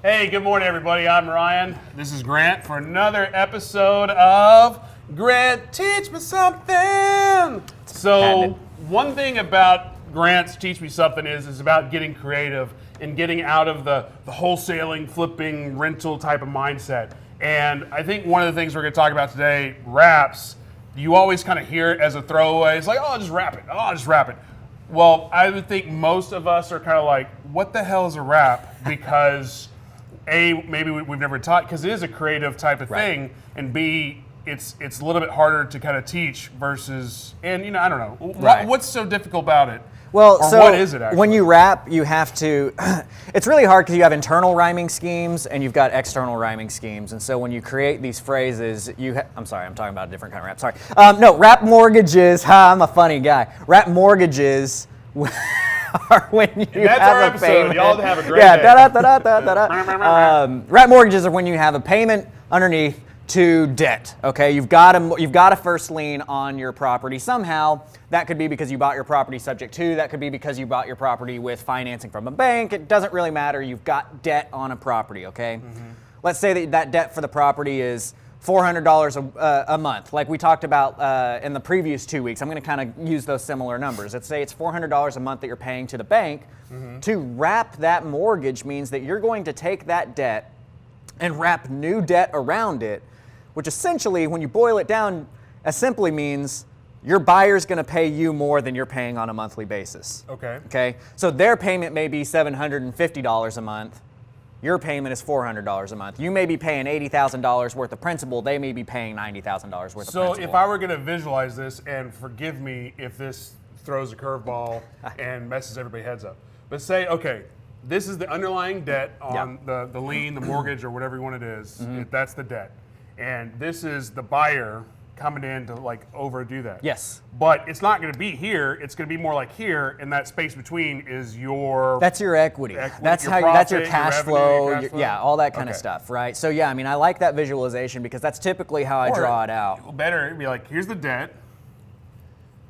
Hey, good morning, everybody. I'm Ryan. This is Grant for another episode of Grant Teach Me Something. So, one thing about Grant's Teach Me Something is about getting creative and getting out of the wholesaling, flipping, rental type of mindset. And I think one of the things we're going to talk about today, wraps, you always kind of hear it as a throwaway. It's like, oh, just wrap it. Oh, just wrap it. Well, I would think most of us are kind of like, what the hell is a wrap? Because A, maybe we've never taught, because it is a creative type of thing, and B, it's a little bit harder to kind of teach versus, and I don't know. What's so difficult about it? Well, or so what is it actually? When you wrap, you have to, it's really hard because you have internal rhyming schemes and you've got external rhyming schemes. And so when you create these phrases, I'm sorry, I'm talking about a different kind of rap, sorry. No, wrap mortgages, I'm a funny guy. Wrap mortgages are when you have a payment. Y'all have a great day. Wrap mortgages are when you have a payment underneath to debt. Okay, you've got a first lien on your property somehow. That could be because you bought your property subject to. That could be because you bought your property with financing from a bank. It doesn't really matter. You've got debt on a property. Okay, Let's say that debt for the property is $400 a month, like we talked about in the previous 2 weeks. I'm going to kind of use those similar numbers. Let's say it's $400 a month that you're paying to the bank. To wrap that mortgage means that you're going to take that debt and wrap new debt around it, which essentially, when you boil it down, simply means your buyer's going to pay you more than you're paying on a monthly basis. Okay. So their payment may be $750 a month. Your payment is $400 a month. You may be paying $80,000 worth of principal. They may be paying $90,000 worth of principal. So if I were going to visualize this, and forgive me if this throws a curveball and messes everybody's heads up, but say, okay, this is the underlying debt on the lien, the mortgage, or whatever one it is. That's the debt. And this is the buyer coming in to like overdo that. Yes. But it's not going to be here. It's going to be more like here, and that space between is your... That's your equity. That's your how. profit, That's your cash flow. cash flow. Yeah, all that kind of stuff, right? So yeah, I mean, I like that visualization because that's typically how I draw it out. Better, it'd be like, here's the debt.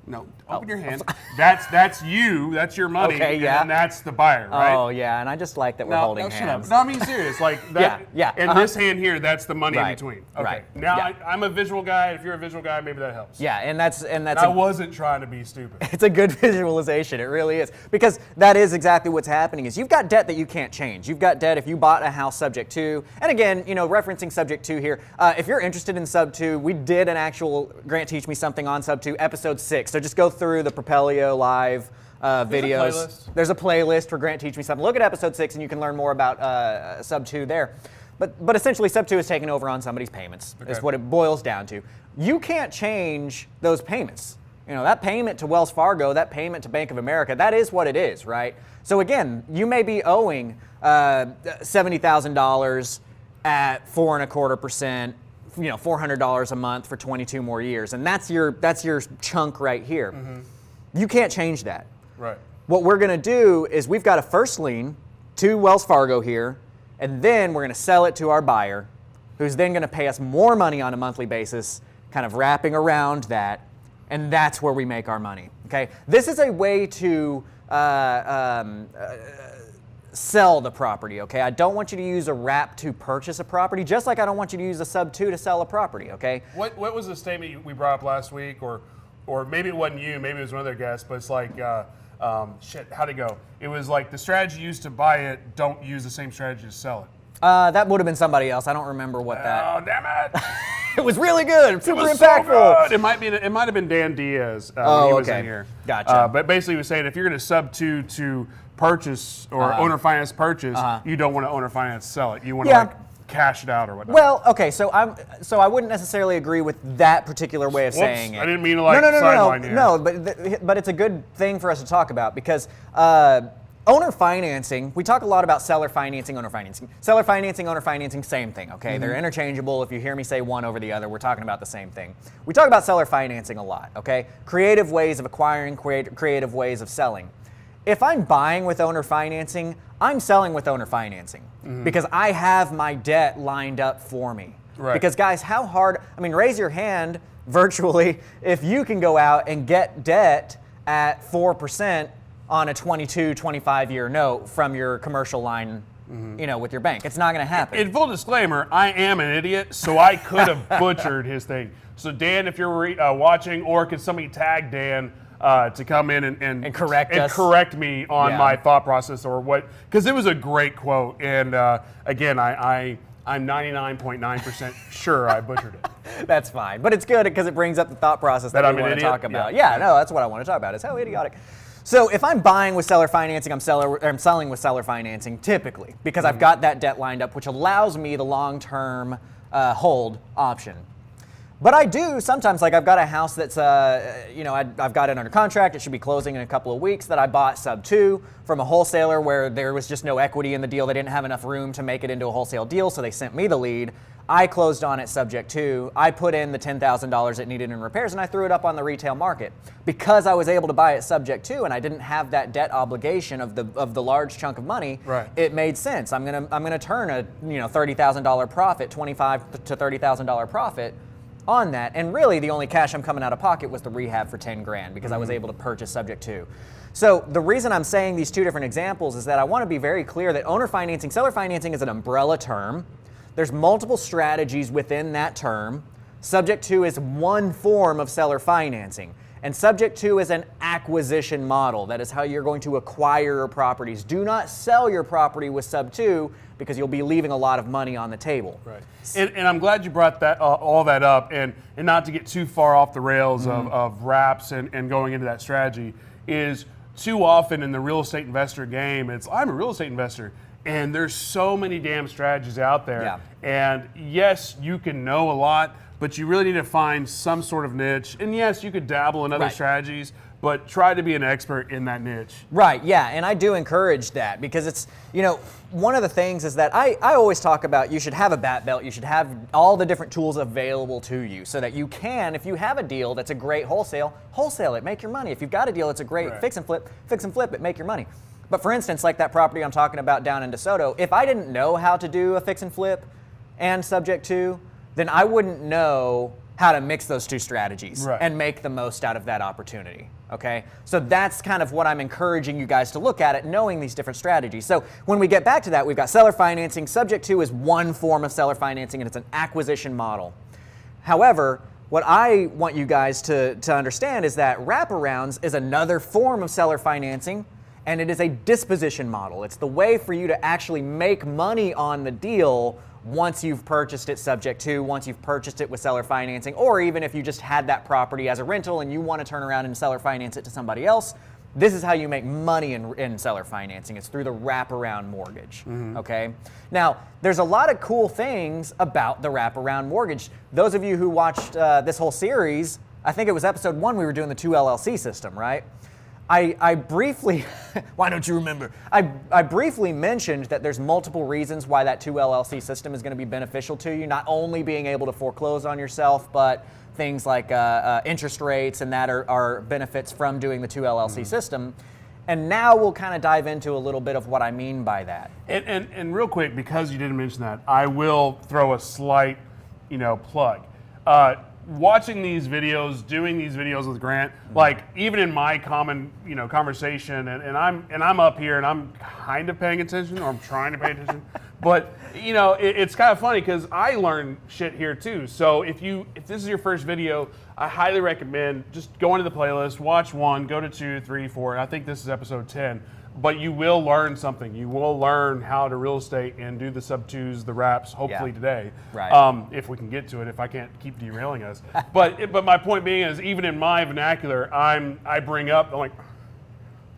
No, open your hand. That's you. That's your money. Okay, yeah. And that's the buyer, right? Oh yeah, and I just like that we're holding hands. No, I mean serious. Like that. Yeah. And this hand here, that's the money in between. Okay. Right. Now I'm a visual guy. If you're a visual guy, maybe that helps. Yeah, and that's. I wasn't trying to be stupid. It's a good visualization. It really is, because that is exactly what's happening. Is you've got debt that you can't change. You've got debt if you bought a house subject to. And again, referencing subject to here. If you're interested in sub 2, we did an actual Grant Teach Me Something on sub 2, episode 6. So just go through the Propelio live videos. There's a playlist for Grant Teach Me Something. Look at episode 6 and you can learn more about sub 2 there. But essentially sub 2 is taking over on somebody's payments, is what it boils down to. You can't change those payments. That payment to Wells Fargo, that payment to Bank of America, that is what it is, right? So again, you may be owing $70,000 at 4.25%, $400 a month for 22 more years, and that's your chunk right here. You can't change that. Right. What we're going to do is we've got a first lien to Wells Fargo here, and then we're going to sell it to our buyer, who's then going to pay us more money on a monthly basis, kind of wrapping around that, and that's where we make our money. Okay. This is a way to sell the property, okay? I don't want you to use a wrap to purchase a property, just like I don't want you to use a sub 2 to sell a property, okay? What was the statement we brought up last week, or maybe it wasn't you, maybe it was one of their guests, but it's like, how'd it go? It was like the strategy used to buy it, don't use the same strategy to sell it. That would have been somebody else. I don't remember what that. Oh, damn it! It was really good, super impactful. So good. It might have been Dan Diaz when he was in here. Gotcha. But basically, he was saying if you're going to sub 2 to purchase or owner finance purchase, you don't want to owner finance sell it. You want to cash it out or whatnot. Well, okay, so I wouldn't necessarily agree with that particular way of saying it. I didn't mean to sideline you. No, but it's a good thing for us to talk about because owner financing, we talk a lot about seller financing, owner financing. Seller financing, owner financing, same thing, okay? They're interchangeable. If you hear me say one over the other, we're talking about the same thing. We talk about seller financing a lot, okay? Creative ways of acquiring, creative ways of selling. If I'm buying with owner financing, I'm selling with owner financing because I have my debt lined up for me. Right. Because guys, how hard, raise your hand virtually if you can go out and get debt at 4% on a 22, 25-year note from your commercial line with your bank. It's not going to happen. In full disclaimer, I am an idiot, so I could have butchered his thing. So Dan, if you're watching, or could somebody tag Dan to come in and correct me on my thought process or what? Because it was a great quote, and again, I'm 99.9% sure I butchered it. That's fine, but it's good because it brings up the thought process that we want to talk about. Yeah, no, that's what I want to talk about. Is how idiotic. So if I'm buying with seller financing, I'm selling with seller financing typically because I've got that debt lined up, which allows me the long-term hold option. But I do sometimes, like I've got a house that's, I've got it under contract. It should be closing in a couple of weeks that I bought sub 2 from a wholesaler where there was just no equity in the deal. They didn't have enough room to make it into a wholesale deal, so they sent me the lead. I closed on it subject to. I put in the $10,000 it needed in repairs, and I threw it up on the retail market. Because I was able to buy it subject to, and I didn't have that debt obligation of the large chunk of money, it made sense. I'm gonna turn a $30,000 profit, $25,000 to $30,000 profit on that, and really the only cash I'm coming out of pocket was the rehab for 10 grand because I was able to purchase subject to. So the reason I'm saying these two different examples is that I want to be very clear that owner financing, seller financing is an umbrella term. There's multiple strategies within that term. Subject to is one form of seller financing. And subject to is an acquisition model. That is how you're going to acquire your properties. Do not sell your property with sub 2 because you'll be leaving a lot of money on the table. Right. And I'm glad you brought that all that up, and not to get too far off the rails of wraps and going into that strategy, is too often in the real estate investor game, I'm a real estate investor, and there's so many damn strategies out there. Yeah. And yes, you can know a lot, but you really need to find some sort of niche. And yes, you could dabble in other strategies, but try to be an expert in that niche. Right, yeah, and I do encourage that because it's, one of the things is that I always talk about you should have a bat belt, you should have all the different tools available to you so that you can, if you have a deal that's a great wholesale it, make your money. If you've got a deal that's a great fix and flip it, make your money. But for instance, like that property I'm talking about down in DeSoto, if I didn't know how to do a fix and flip and subject to, then I wouldn't know how to mix those two strategies and make the most out of that opportunity, okay? So that's kind of what I'm encouraging you guys to look at it, knowing these different strategies. So when we get back to that, we've got seller financing. Subject to is one form of seller financing, and it's an acquisition model. However, what I want you guys to understand is that wraparounds is another form of seller financing, and it is a disposition model. It's the way for you to actually make money on the deal once you've purchased it subject to, once you've purchased it with seller financing, or even if you just had that property as a rental and you want to turn around and seller finance it to somebody else, this is how you make money in seller financing. It's through the wraparound mortgage, okay? Now, there's a lot of cool things about the wraparound mortgage. Those of you who watched this whole series, I think it was episode 1, we were doing the 2 LLC system, right? I briefly, why don't you remember? I briefly mentioned that there's multiple reasons why that 2 LLC system is going to be beneficial to you, not only being able to foreclose on yourself, but things like interest rates and that are benefits from doing the 2 LLC system. And now we'll kind of dive into a little bit of what I mean by that. And real quick, because you didn't mention that, I will throw a slight, plug. Watching these videos, doing these videos with Grant, like even in my common, conversation, and I'm up here and I'm kind of paying attention, or I'm trying to pay attention, but it's kind of funny because I learn shit here too. So if this is your first video, I highly recommend just go into the playlist, watch 1, go to 2, 3, 4. And I think this is episode 10. But you will learn something. You will learn how to real estate and do the sub 2s, the wraps, hopefully today. Right. If we can get to it, if I can't keep derailing us. But my point being is, even in my vernacular, I bring up, I'm like,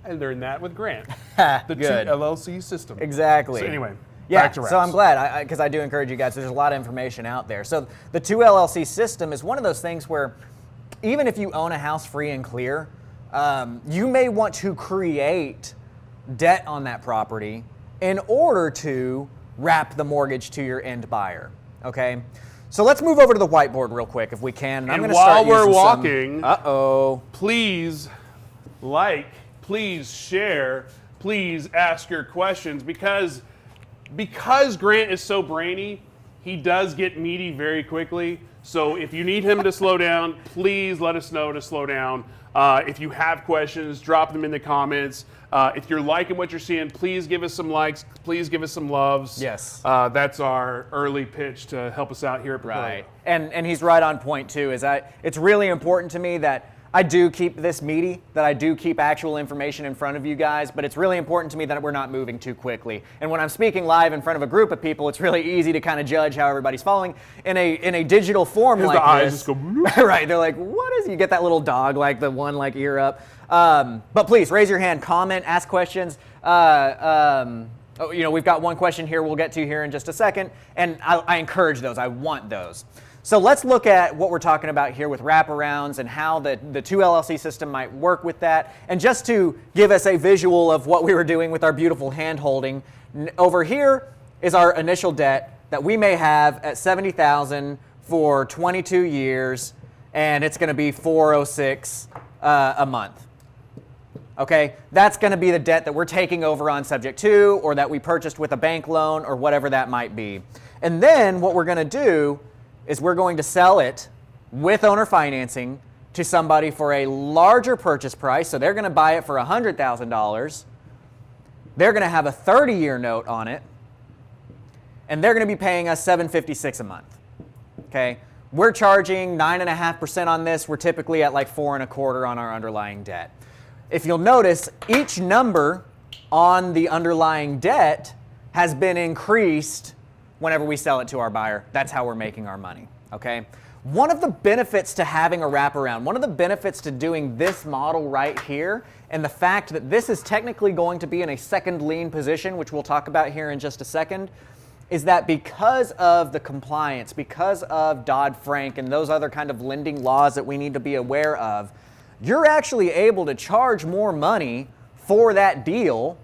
I learned that with Grant. The 2 LLC system. Exactly. So anyway, yeah, back to wraps. so I'm glad, because I do encourage you guys. There's a lot of information out there. So the 2 LLC system is one of those things where even if you own a house free and clear, you may want to create debt on that property in order to wrap the mortgage to your end buyer, okay? So let's move over to the whiteboard real quick if we can. And I'm going to start while we're using walking, please please share, please ask your questions, because Grant is so brainy, He does get meaty very quickly. So if you need him to slow down, please let us know to slow down. If you have questions, drop them in the comments. If you're liking what you're seeing, please give us some likes. Please give us some loves. Yes. That's our early pitch to help us out here at Pro. Right. And he's right on point too. It's really important to me that I do keep this meaty, that I do keep actual information in front of you guys, but it's really important to me that we're not moving too quickly. And when I'm speaking live in front of a group of people, it's really easy to kind of judge how everybody's following. In a digital form like the eyes this, just go right? They're like, what is? You get that little dog, like the one like ear up. But please raise your hand, comment, ask questions. We've got one question here we'll get to here in just a second, and I encourage those. I want those. So let's look at what we're talking about here with wraparounds and how the 2LLC system might work with that. And just to give us a visual of what we were doing with our beautiful hand holding, over here is our initial debt that we may have at $70,000 for 22 years, and it's going to be $406 a month. Okay, that's going to be the debt that we're taking over on subject to, or that we purchased with a bank loan, or whatever that might be. And then what we're going to do is we're going to sell it with owner financing to somebody for a larger purchase price. So they're going to buy it for $100,000. They're going to have a 30-year note on it, and they're going to be paying us $756 a month. Okay, we're charging 9.5% on this. We're typically at like 4.25% on our underlying debt. If you'll notice, each number on the underlying debt has been increased whenever we sell it to our buyer. That's how we're making our money, okay? One of the benefits to having a wraparound, one of the benefits to doing this model right here, and the fact that this is technically going to be in a second lien position, which we'll talk about here in just a second, is that because of the compliance, because of Dodd-Frank and those other kind of lending laws that we need to be aware of, you're actually able to charge more money for that deal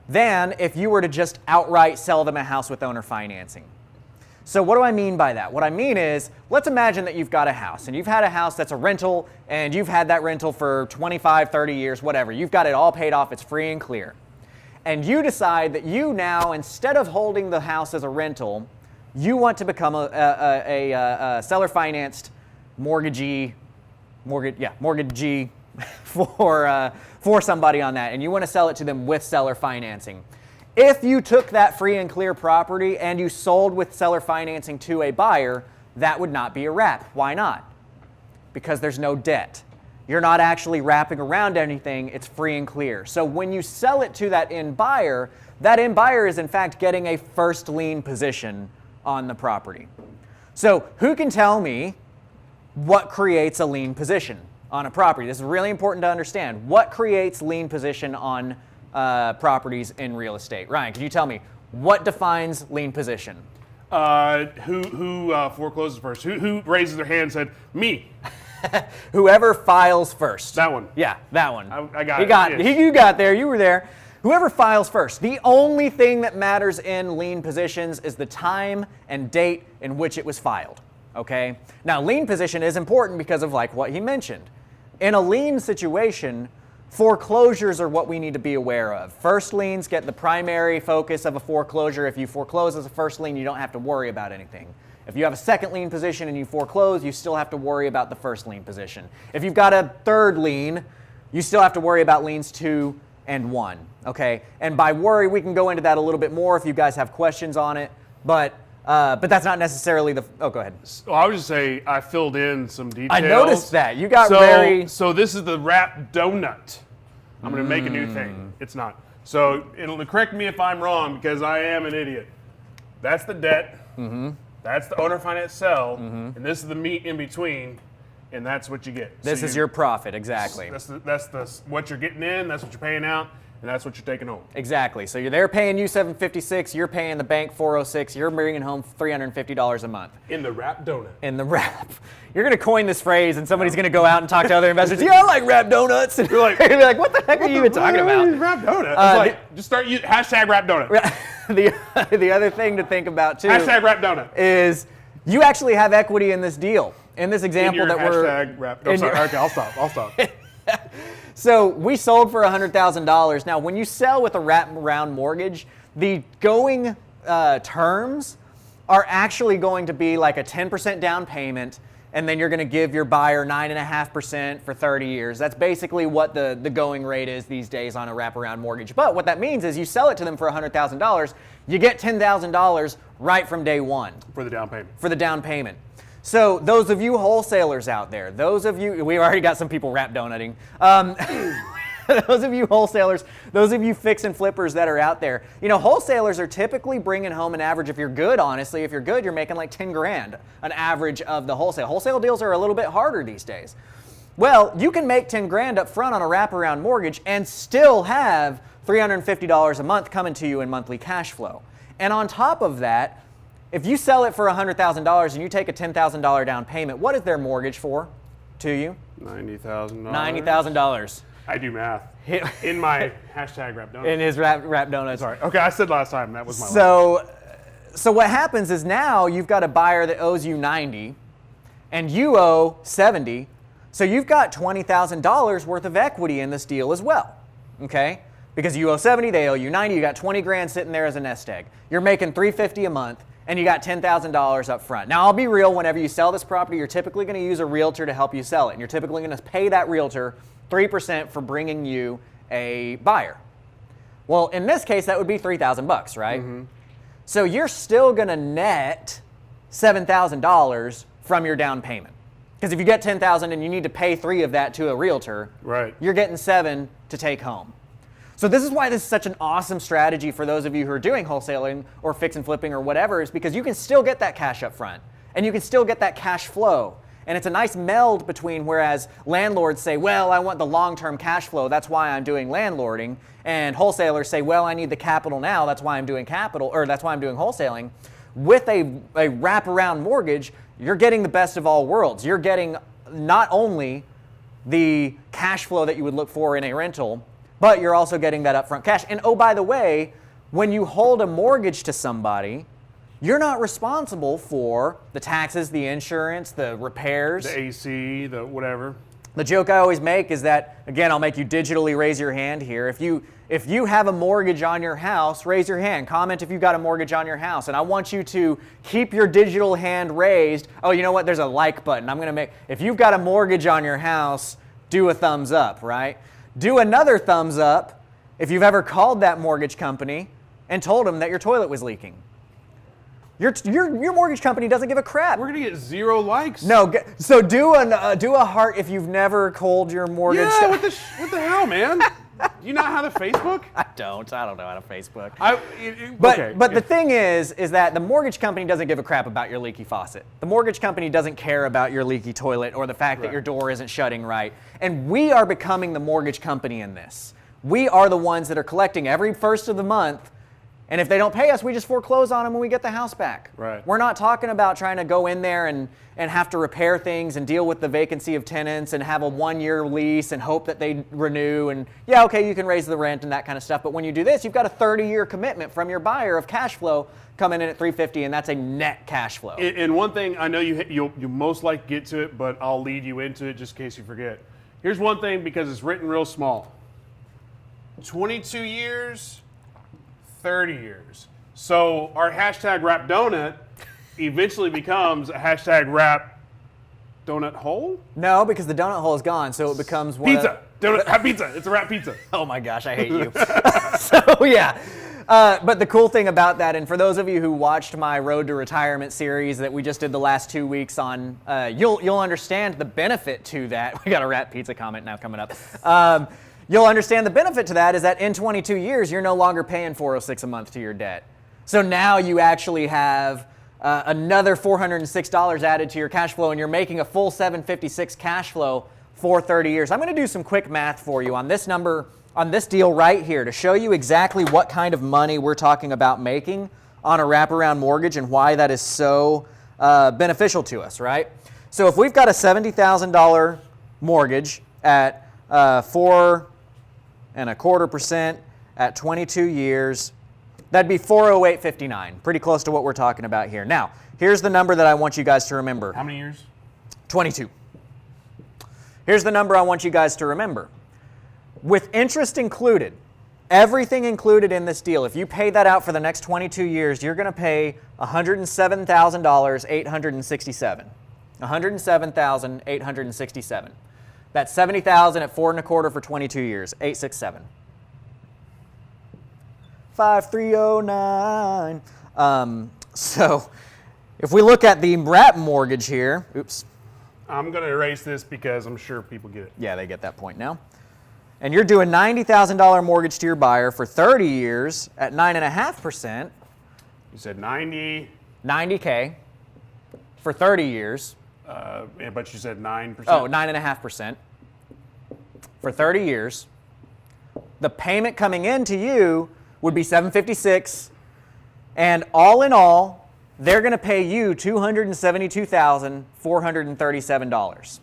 than if you were to just outright sell them a house with owner financing. So what do I mean by that? What I mean is, let's imagine that you've got a house, and you've had a house that's a rental, and you've had that rental for 25, 30 years, whatever. You've got it all paid off, it's free and clear. And you decide that you now, instead of holding the house as a rental, you want to become a seller-financed mortgagee for somebody on that, and you want to sell it to them with seller financing. If you took that free and clear property and you sold with seller financing to a buyer, that would not be a wrap. Why not? Because there's no debt. You're not actually wrapping around anything, it's free and clear. So when you sell it to that end buyer is in fact getting a first lien position on the property. So who can tell me what creates a lien position on a property? This is really important to understand. What creates lien position on properties in real estate? Ryan, can you tell me what defines lien position? Who forecloses first? Who raises their hand and said, me? Whoever files first. That one. Yeah, that one. I got it. You got there. You were there. Whoever files first. The only thing that matters in lien positions is the time and date in which it was filed. Okay? Now, lien position is important because of like what he mentioned. In a lien situation, foreclosures are what we need to be aware of. First liens get the primary focus of a foreclosure. If you foreclose as a first lien, you don't have to worry about anything. If you have a second lien position and you foreclose, you still have to worry about the first lien position. If you've got a third lien, you still have to worry about liens 2 and 1. Okay? And by worry, we can go into that a little bit more if you guys have questions on it. But that's not necessarily the. Oh, go ahead. So I would just say I filled in some details. I noticed that. You got So this is the wrap donut. I'm going to make a new thing. It's not. So it'll correct me if I'm wrong because I am an idiot. That's the debt. Mm-hmm. That's the owner finance sell. Mm-hmm. And this is the meat in between. And that's what you get. This is your profit, exactly. That's what you're getting in. That's what you're paying out. And that's what you're taking home. Exactly. So they're paying you $756, you're paying the bank $406, you're bringing home $350 a month. In the wrap donut. In the wrap. You're going to coin this phrase, and somebody's going to go out and talk to other investors. Yeah, I like wrap donuts. And you're like, what the heck are you even talking about? Wrap donut. Just start hashtag wrap donut. The other thing to think about too. Hashtag wrap donut. Is you actually have equity in this deal. In this example in your that hashtag wrap. Oh, sorry. Okay, I'll stop. So we sold for $100,000. Now, when you sell with a wraparound mortgage, the going terms are actually going to be like a 10% down payment, and then you're going to give your buyer 9.5% for 30 years. That's basically what the going rate is these days on a wraparound mortgage. But what that means is you sell it to them for $100,000, you get $10,000 right from day one. For the down payment. For the down payment. So those of you wholesalers out there, those of you, we already got some people wrap donutting. Those of you wholesalers, those of you fix and flippers that are out there, you know, wholesalers are typically bringing home an average. If you're good, honestly, if you're good, you're making like 10 grand, an average of the wholesale. Wholesale deals are a little bit harder these days. Well, you can make 10 grand up front on a wraparound mortgage and still have $350 a month coming to you in monthly cash flow. And on top of that, if you sell it for $100,000 and you take a $10,000 down payment, what is their mortgage for to you? $90,000. $90,000. I do math. In my hashtag wrap donut. In his wrap donuts. Sorry. Okay, I said last time. That was my So what happens is now you've got a buyer that owes you 90 and you owe 70. So you've got $20,000 worth of equity in this deal as well. Okay? Because you owe 70, they owe you 90, you got 20 grand sitting there as a nest egg. You're making $350 a month and you got $10,000 up front. Now I'll be real, whenever you sell this property, you're typically going to use a realtor to help you sell it. And you're typically going to pay that realtor 3% for bringing you a buyer. Well, in this case, that would be $3,000, right? Mm-hmm. So you're still going to net $7,000 from your down payment. Because if you get $10,000 and you need to pay 3 of that to a realtor, right, you're getting 7 to take home. So this is why this is such an awesome strategy for those of you who are doing wholesaling or fix and flipping or whatever, is because you can still get that cash up front and you can still get that cash flow. And it's a nice meld between, whereas landlords say, well, I want the long-term cash flow, that's why I'm doing landlording. And wholesalers say, well, I need the capital now, that's why I'm doing capital, or that's why I'm doing wholesaling. With a wraparound mortgage, you're getting the best of all worlds. You're getting not only the cash flow that you would look for in a rental, but you're also getting that upfront cash. And oh, by the way, when you hold a mortgage to somebody, you're not responsible for the taxes, the insurance, the repairs. The AC, the whatever. The joke I always make is that, again, I'll make you digitally raise your hand here. If you have a mortgage on your house, raise your hand. Comment if you've got a mortgage on your house. And I want you to keep your digital hand raised. Oh, you know what? There's a like button. If you've got a mortgage on your house, do a thumbs up, right? Do another thumbs up if you've ever called that mortgage company and told them that your toilet was leaking. Your mortgage company doesn't give a crap. We're gonna get 0 likes. No, so do a heart if you've never called your mortgage. Yeah, what the hell, man? You know how to Facebook? I don't know how to Facebook. But the thing is that the mortgage company doesn't give a crap about your leaky faucet. The mortgage company doesn't care about your leaky toilet or the fact that your door isn't shutting right. And we are becoming the mortgage company in this. We are the ones that are collecting every first of the month. And if they don't pay us, we just foreclose on them when we get the house back. Right. We're not talking about trying to go in there and have to repair things and deal with the vacancy of tenants and have a 1-year lease and hope that they renew. And yeah, okay, you can raise the rent and that kind of stuff. But when you do this, you've got a 30-year commitment from your buyer of cash flow coming in at $350, and that's a net cash flow. And one thing, I know you most likely get to it, but I'll lead you into it just in case you forget. Here's one thing, because it's written real small. 22 years, 30 years. So our hashtag wrap donut eventually becomes a hashtag wrap donut hole? No, because the donut hole is gone, so it becomes one pizza. Donut pizza. It's a wrap pizza. Oh my gosh, I hate you. So yeah. But the cool thing about that, and for those of you who watched my Road to Retirement series that we just did the last 2 weeks on, you'll understand the benefit to that. We got a wrap pizza comment now coming up. You'll understand the benefit to that is that in 22 years, you're no longer paying $406 a month to your debt. So now you actually have another $406 added to your cash flow, and you're making a full $756 cash flow for 30 years. I'm going to do some quick math for you on this number, on this deal right here, to show you exactly what kind of money we're talking about making on a wraparound mortgage and why that is so beneficial to us, right? So if we've got a $70,000 mortgage at 4.25% at 22 years, that'd be $408.59, pretty close to what we're talking about here. Now, here's the number that I want you guys to remember. How many years? 22. Here's the number I want you guys to remember. With interest included, everything included in this deal, if you pay that out for the next 22 years, you're going to pay $107,867. $107,867. That's $70,000 at 4.25 for 22 years. 867. 5309. So if we look at the wrap mortgage here, oops. I'm going to erase this because I'm sure people get it. Yeah, they get that point now. And you're doing $90,000 mortgage to your buyer for 30 years at 9.5%. You said 90. $90K for 30 years. Yeah, but you said 9%. Oh, 9.5% for 30 years. The payment coming in to you would be $756, and all in all, they're going to pay you $272,437.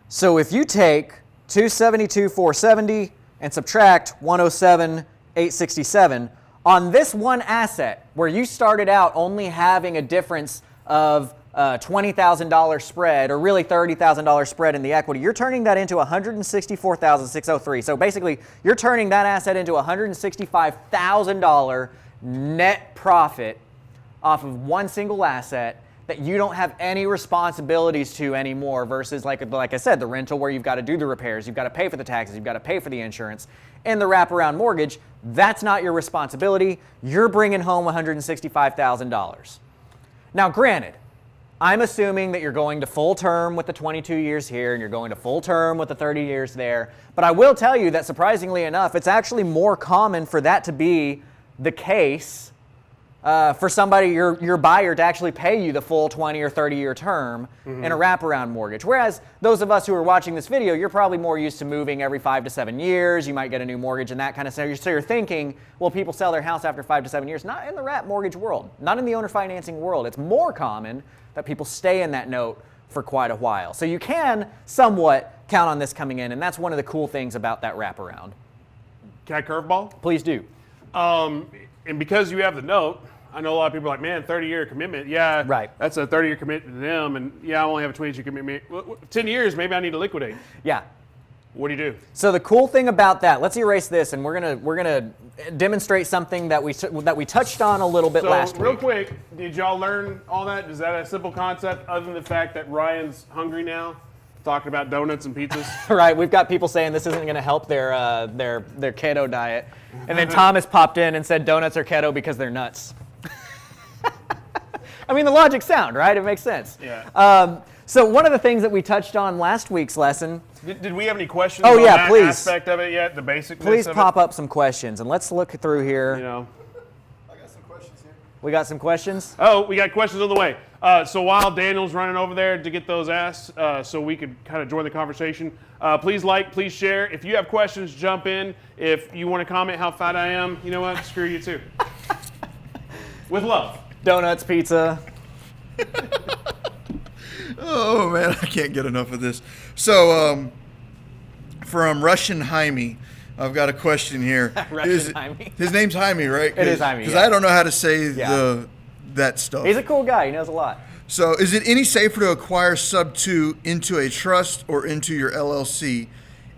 So if you take $272,470 and subtract $107,867 on this one asset where you started out only having a difference of $20,000 spread, or really $30,000 spread in the equity, you're turning that into $164,603. So basically, you're turning that asset into $165,000 net profit off of one single asset that you don't have any responsibilities to anymore, versus like I said, the rental where you've got to do the repairs, you've got to pay for the taxes, you've got to pay for the insurance, and the wraparound mortgage, that's not your responsibility. You're bringing home $165,000. Now, granted, I'm assuming that you're going to full term with the 22 years here and you're going to full term with the 30 years there, but I will tell you that surprisingly enough, it's actually more common for that to be the case for somebody, your buyer, to actually pay you the full 20 or 30-year term in a wraparound mortgage. Whereas those of us who are watching this video, you're probably more used to moving every 5 to 7 years. You might get a new mortgage and that kind of stuff. So you're thinking, well, people sell their house after 5 to 7 years. Not in the wrap mortgage world, not in the owner financing world. It's more common that people stay in that note for quite a while. So you can somewhat count on this coming in, and that's one of the cool things about that wraparound. Can I curveball? Please do. And because you have the note, I know a lot of people are like, man, 30-year commitment. Yeah, right. That's a 30-year commitment to them. And yeah, I only have a 20-year commitment. 10 years, maybe I need to liquidate. Yeah. What do you do? So the cool thing about that, let's erase this, and we're gonna demonstrate something that we touched on a little bit last week. Real quick, did y'all learn all that? Is that a simple concept, other than the fact that Ryan's hungry now, talking about donuts and pizzas? Right, we've got people saying this isn't going to help their keto diet, and then Thomas popped in and said donuts are keto because they're nuts. I mean, the logic's sound, right? It makes sense. Yeah. So one of the things that we touched on last week's lesson. Did we have any questions on that please. aspect of it yet? The basic. Please pop up some questions, and let's look through here. You know. I got some questions here. We got some questions? Oh, we got questions on the way. So while Daniel's running over there to get those asked, so we could kind of join the conversation, please like, please share. If you have questions, jump in. If you want to comment how fat I am, you know what? Screw you too. With love. Donuts, pizza. Oh man, I can't get enough of this. So, from Russian Jaime, I've got a question here. Jaime. His name's Jaime, right? It is Jaime. Because yeah. I don't know how to say that stuff. He's a cool guy. He knows a lot. So, is it any safer to acquire sub 2 into a trust or into your LLC?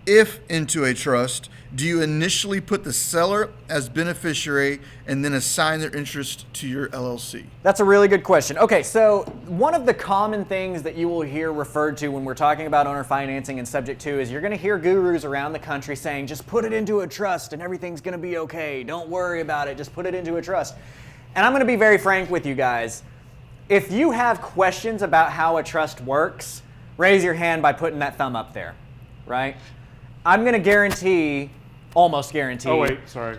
If into a trust, do you initially put the seller as beneficiary and then assign their interest to your LLC? That's a really good question. Okay, so one of the common things that you will hear referred to when we're talking about owner financing and subject to is you're going to hear gurus around the country saying, just put it into a trust and everything's going to be okay. Don't worry about it. Just put it into a trust. And I'm going to be very frank with you guys. If you have questions about how a trust works, raise your hand by putting that thumb up there, right? I'm going to guarantee, almost guarantee,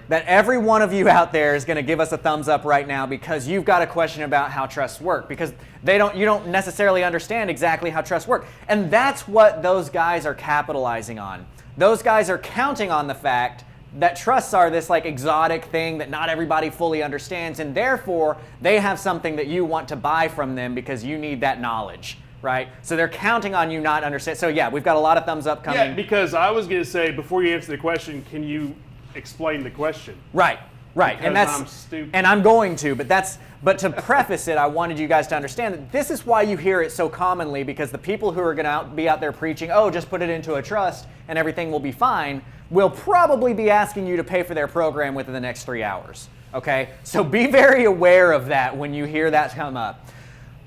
that every one of you out there is going to give us a thumbs up right now because you've got a question about how trusts work, because you don't necessarily understand exactly how trusts work. And that's what those guys are capitalizing on. Those guys are counting on the fact that trusts are this like exotic thing that not everybody fully understands, and therefore they have something that you want to buy from them because you need that knowledge. Right? So they're counting on you not understand. So yeah, we've got a lot of thumbs up coming. Yeah, because I was going to say, before you answer the question, can you explain the question? Right. Because I'm stupid. And I'm going to, but to preface it, I wanted you guys to understand that this is why you hear it so commonly, because the people who are going to be out there preaching, oh, just put it into a trust and everything will be fine, will probably be asking you to pay for their program within the next 3 hours. Okay? So be very aware of that when you hear that come up.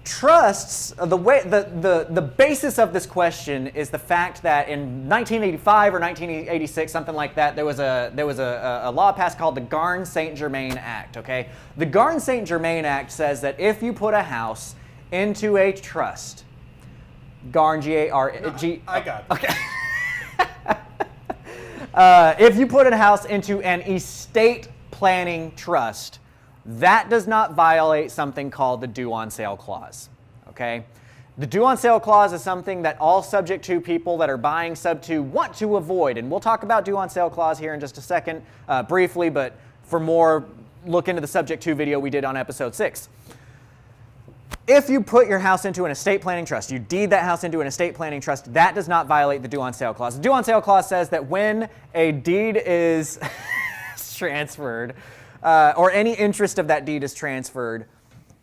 Trusts, the basis of this question is the fact that in 1985 or 1986, something like that, there was a law passed called the Garn-St. Germain Act. Okay, the Garn-St. Germain Act says that if you put a house into a trust, Garn, G-A-R-G. I got it. Okay. If you put a house into an estate planning trust, that does not violate something called the due on sale clause, okay? The due on sale clause is something that all subject to people that are buying sub to want to avoid, and we'll talk about due on sale clause here in just a second briefly, but for more, look into the subject to video we did on episode 6. If you put your house into an estate planning trust, you deed that house into an estate planning trust, that does not violate the due on sale clause. The due on sale clause says that when a deed is transferred, or any interest of that deed is transferred,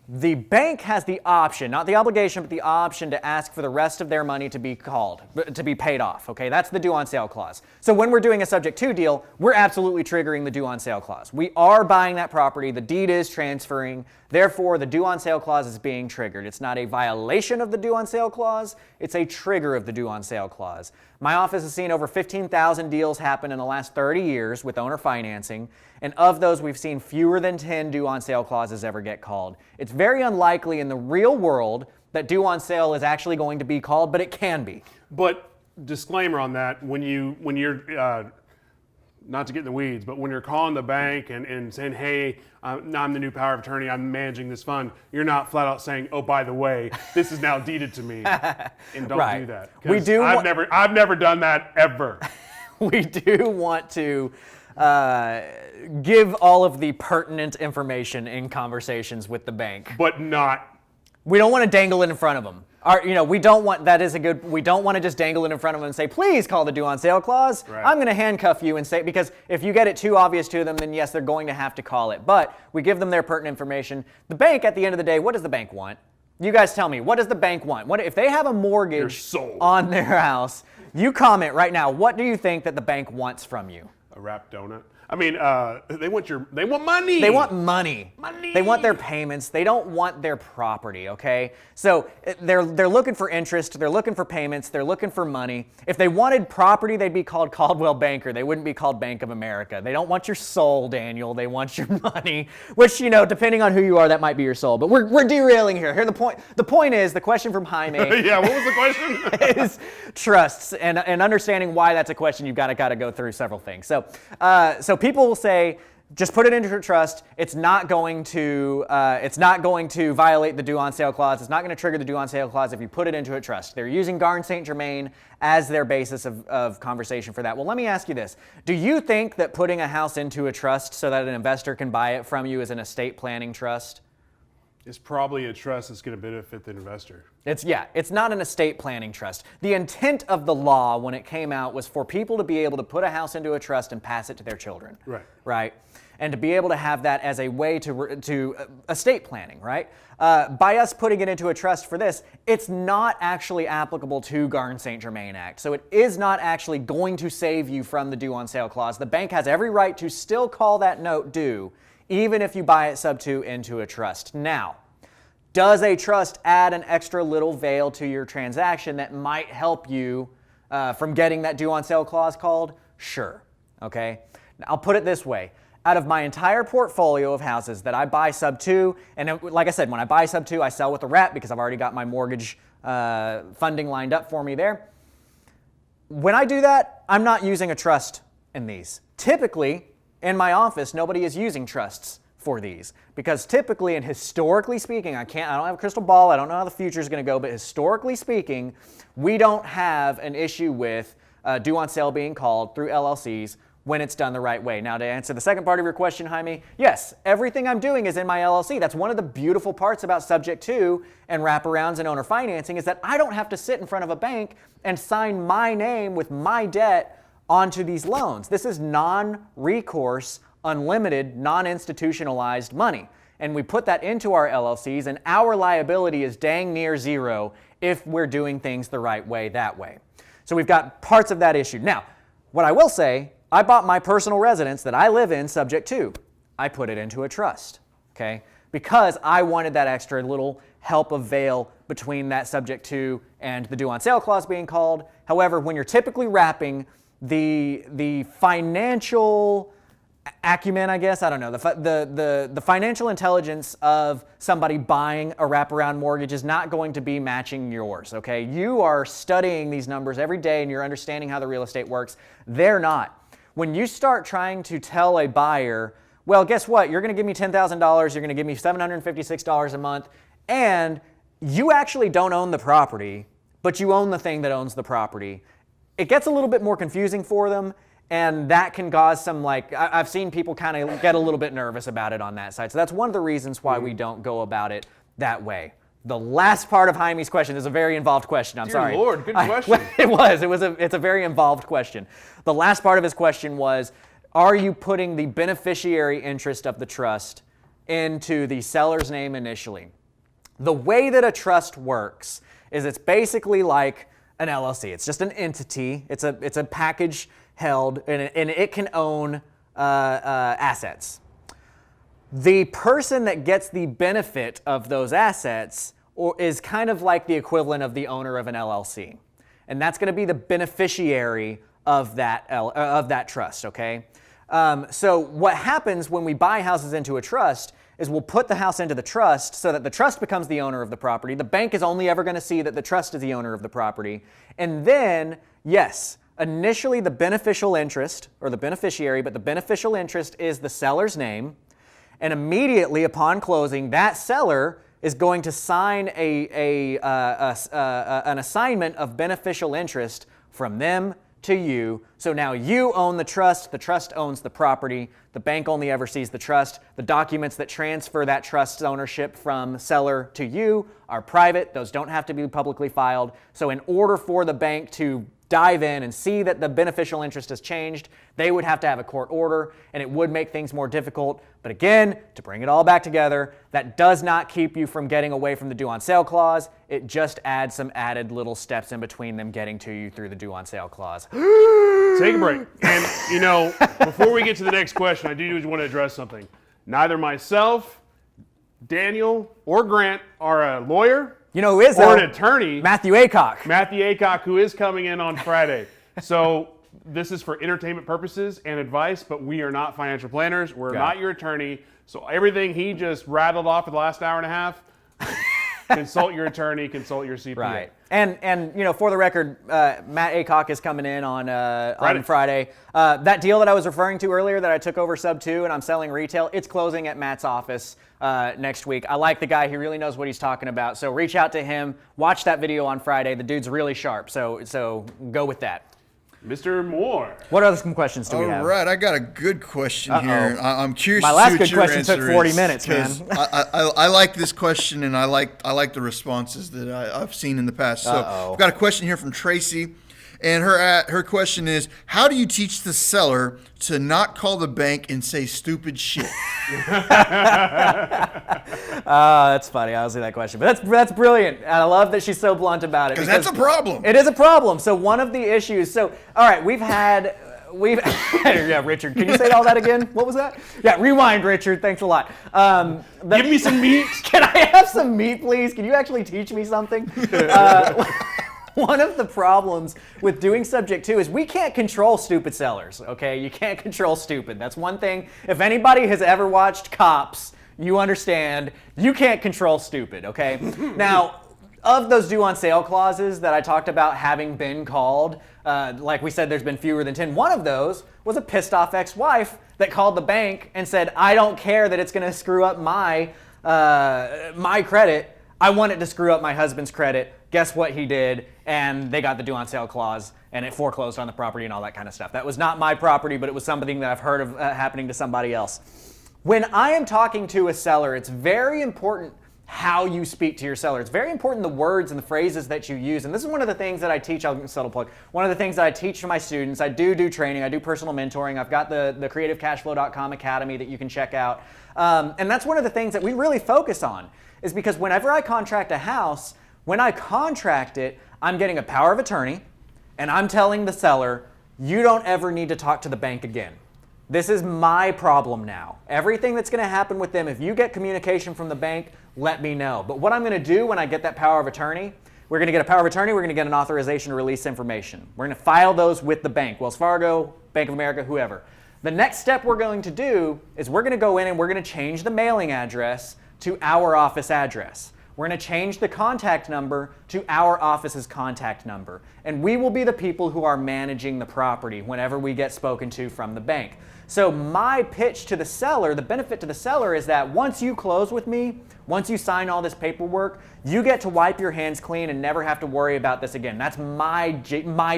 the bank has the option, not the obligation, but the option to ask for the rest of their money to be paid off. Okay, that's the due on sale clause. So when we're doing a subject to deal, we're absolutely triggering the due on sale clause. We are buying that property, the deed is transferring, therefore the due on sale clause is being triggered. It's not a violation of the due on sale clause, it's a trigger of the due on sale clause. My office has seen over 15,000 deals happen in the last 30 years with owner financing, and of those we've seen fewer than 10 due on sale clauses ever get called. It's very unlikely in the real world that due on sale is actually going to be called, but it can be. But disclaimer on that, when you're not to get in the weeds, but when you're calling the bank and saying, hey, I'm the new power of attorney, I'm managing this fund, you're not flat out saying, oh, by the way, this is now deeded to me. And don't do that. We do. I've never done that ever. We do want to give all of the pertinent information in conversations with the bank. But not. We don't want to dangle it in front of them. We don't want, we don't want to just dangle it in front of them and say, please call the due on sale clause. Right. I'm going to handcuff you and say, because if you get it too obvious to them, then yes, they're going to have to call it. But we give them their pertinent information. The bank, at the end of the day, what does the bank want? You guys tell me, what does the bank want? What if they have a mortgage on their house? You comment right now, what do you think that the bank wants from you? A wrapped donut. I mean, they want money. They want money. They want their payments. They don't want their property, okay? So they're looking for interest. They're looking for payments. They're looking for money. If they wanted property, they'd be called Caldwell Banker. They wouldn't be called Bank of America. They don't want your soul, Daniel. They want your money, which, depending on who you are, that might be your soul. But we're derailing here. The point is, the question from Jaime yeah, what was the question? is trusts. And understanding why that's a question, you've got to go through several things. So people will say, just put it into a trust. It's not going to violate the due on sale clause. It's not going to trigger the due on sale clause if you put it into a trust. They're using Garn-St. Germain as their basis of conversation for that. Well, let me ask you this. Do you think that putting a house into a trust so that an investor can buy it from you is an estate planning trust? It's probably a trust that's going to benefit the investor. It's not an estate planning trust. The intent of the law when it came out was for people to be able to put a house into a trust and pass it to their children. Right? And to be able to have that as a way to estate planning, right? By us putting it into a trust for this, it's not actually applicable to Garn-St. Germain Act. So it is not actually going to save you from the due on sale clause. The bank has every right to still call that note due, even if you buy it sub to into a trust. Now, does a trust add an extra little veil to your transaction that might help you from getting that due on sale clause called? Sure, okay? Now, I'll put it this way. Out of my entire portfolio of houses that I buy sub to, and like I said, when I buy sub to, I sell with a wrap because I've already got my mortgage funding lined up for me there. When I do that, I'm not using a trust in these. Typically, in my office, nobody is using trusts for these because typically and historically speaking, I don't have a crystal ball, I don't know how the future is going to go, but historically speaking, we don't have an issue with due on sale being called through LLCs when it's done the right way. Now, to answer the second part of your question, Jaime, yes, everything I'm doing is in my LLC. That's one of the beautiful parts about subject to and wraparounds and owner financing is that I don't have to sit in front of a bank and sign my name with my debt onto these loans. This is non-recourse, unlimited, non-institutionalized money. And we put that into our LLCs, and our liability is dang near zero if we're doing things the right way that way. So we've got parts of that issue. Now, what I will say I bought my personal residence that I live in subject to. I put it into a trust, okay? Because I wanted that extra little help of veil between that subject to and the due on sale clause being called. However, when you're typically wrapping the financial acumen, I guess, I don't know, the financial intelligence of somebody buying a wraparound mortgage is not going to be matching yours, okay? You are studying these numbers every day and you're understanding how the real estate works. They're not. When you start trying to tell a buyer, well, guess what? You're going to give me $10,000, you're going to give me $756 a month, and you actually don't own the property, but you own the thing that owns the property. It gets a little bit more confusing for them, and that can cause some, like, I've seen people kind of get a little bit nervous about it on that side. So that's one of the reasons why we don't go about it that way. The last part of Jaime's question is a very involved question. I'm sorry. Dear Lord, good question. It's a very involved question. The last part of his question was, are you putting the beneficiary interest of the trust into the seller's name initially? The way that a trust works is it's basically like an LLC. It's just an entity. It's a package held, and it can own assets. The person that gets the benefit of those assets is kind of like the equivalent of the owner of an LLC. And that's going to be the beneficiary of that trust, okay? So what happens when we buy houses into a trust is we'll put the house into the trust so that the trust becomes the owner of the property. The bank is only ever going to see that the trust is the owner of the property. And then, yes, initially the beneficial interest, or the beneficiary, but the beneficial interest is the seller's name. And immediately upon closing, that seller is going to sign an assignment of beneficial interest from them to you. So now you own the trust owns the property, the bank only ever sees the trust. The documents that transfer that trust's ownership from seller to you are private. Those don't have to be publicly filed. So in order for the bank to dive in and see that the beneficial interest has changed, they would have to have a court order, and it would make things more difficult. But again, to bring it all back together, that does not keep you from getting away from the due on sale clause. It just adds some added little steps in between them getting to you through the due on sale clause. Take a break. And, before we get to the next question, I do want to address something. Neither myself, Daniel, or Grant are a lawyer. You know who is, or an attorney. Matthew Aycock. Matthew Aycock, who is coming in on Friday. So this is for entertainment purposes and advice, but we are not financial planners. We're not your attorney. So everything he just rattled off for the last hour and a half, consult your attorney, consult your CPA. Right. And for the record, Matt Aycock is coming in on Friday. That deal that I was referring to earlier that I took over sub 2 and I'm selling retail, it's closing at Matt's office next week. I like the guy. He really knows what he's talking about. So reach out to him. Watch that video on Friday. The dude's really sharp. So go with that. Mr. Moore. What other questions do we have? All right, I got a good question here. I'm curious. My last good question took 40 minutes, man. I like this question, and I like the responses that I've seen in the past. So I've got a question here from Tracy, and her question is: how do you teach the seller to not call the bank and say stupid shit? That's funny. I don't see that question, but that's brilliant. And I love that she's so blunt about it. Because that's a problem. It is a problem. So one of the issues. So all right, we've yeah, Richard. Can you say all that again? What was that? Yeah, rewind, Richard. Thanks a lot. Give me some meat. Can I have some meat, please? Can you actually teach me something? One of the problems with doing subject to is we can't control stupid sellers, okay? You can't control stupid. That's one thing. If anybody has ever watched Cops, you understand you can't control stupid, okay? Now, of those due on sale clauses that I talked about having been called, like we said, there's been fewer than 10. One of those was a pissed off ex-wife that called the bank and said, I don't care that it's gonna screw up my credit. I want it to screw up my husband's credit. Guess what he did? And they got the due on sale clause and it foreclosed on the property and all that kind of stuff. That was not my property, but it was something that I've heard of happening to somebody else. When I am talking to a seller, it's very important how you speak to your seller. It's very important the words and the phrases that you use. And this is one of the things that I teach, I'll subtle plug, one of the things that I teach to my students. I do training, I do personal mentoring. I've got the CreativeCashFlow.com academy that you can check out. And that's one of the things that we really focus on, is because whenever I contract a house, when I contract it, I'm getting a power of attorney, and I'm telling the seller, you don't ever need to talk to the bank again. This is my problem now. Everything that's going to happen with them, if you get communication from the bank, let me know. But what I'm going to do when I get that power of attorney, we're going to get a power of attorney, we're going to get an authorization to release information. We're going to file those with the bank, Wells Fargo, Bank of America, whoever. The next step we're going to do is we're going to go in and we're going to change the mailing address to our office address. We're going to change the contact number to our office's contact number. And we will be the people who are managing the property whenever we get spoken to from the bank. So my pitch to the seller, the benefit to the seller is that once you close with me, once you sign all this paperwork, you get to wipe your hands clean and never have to worry about this again. That's my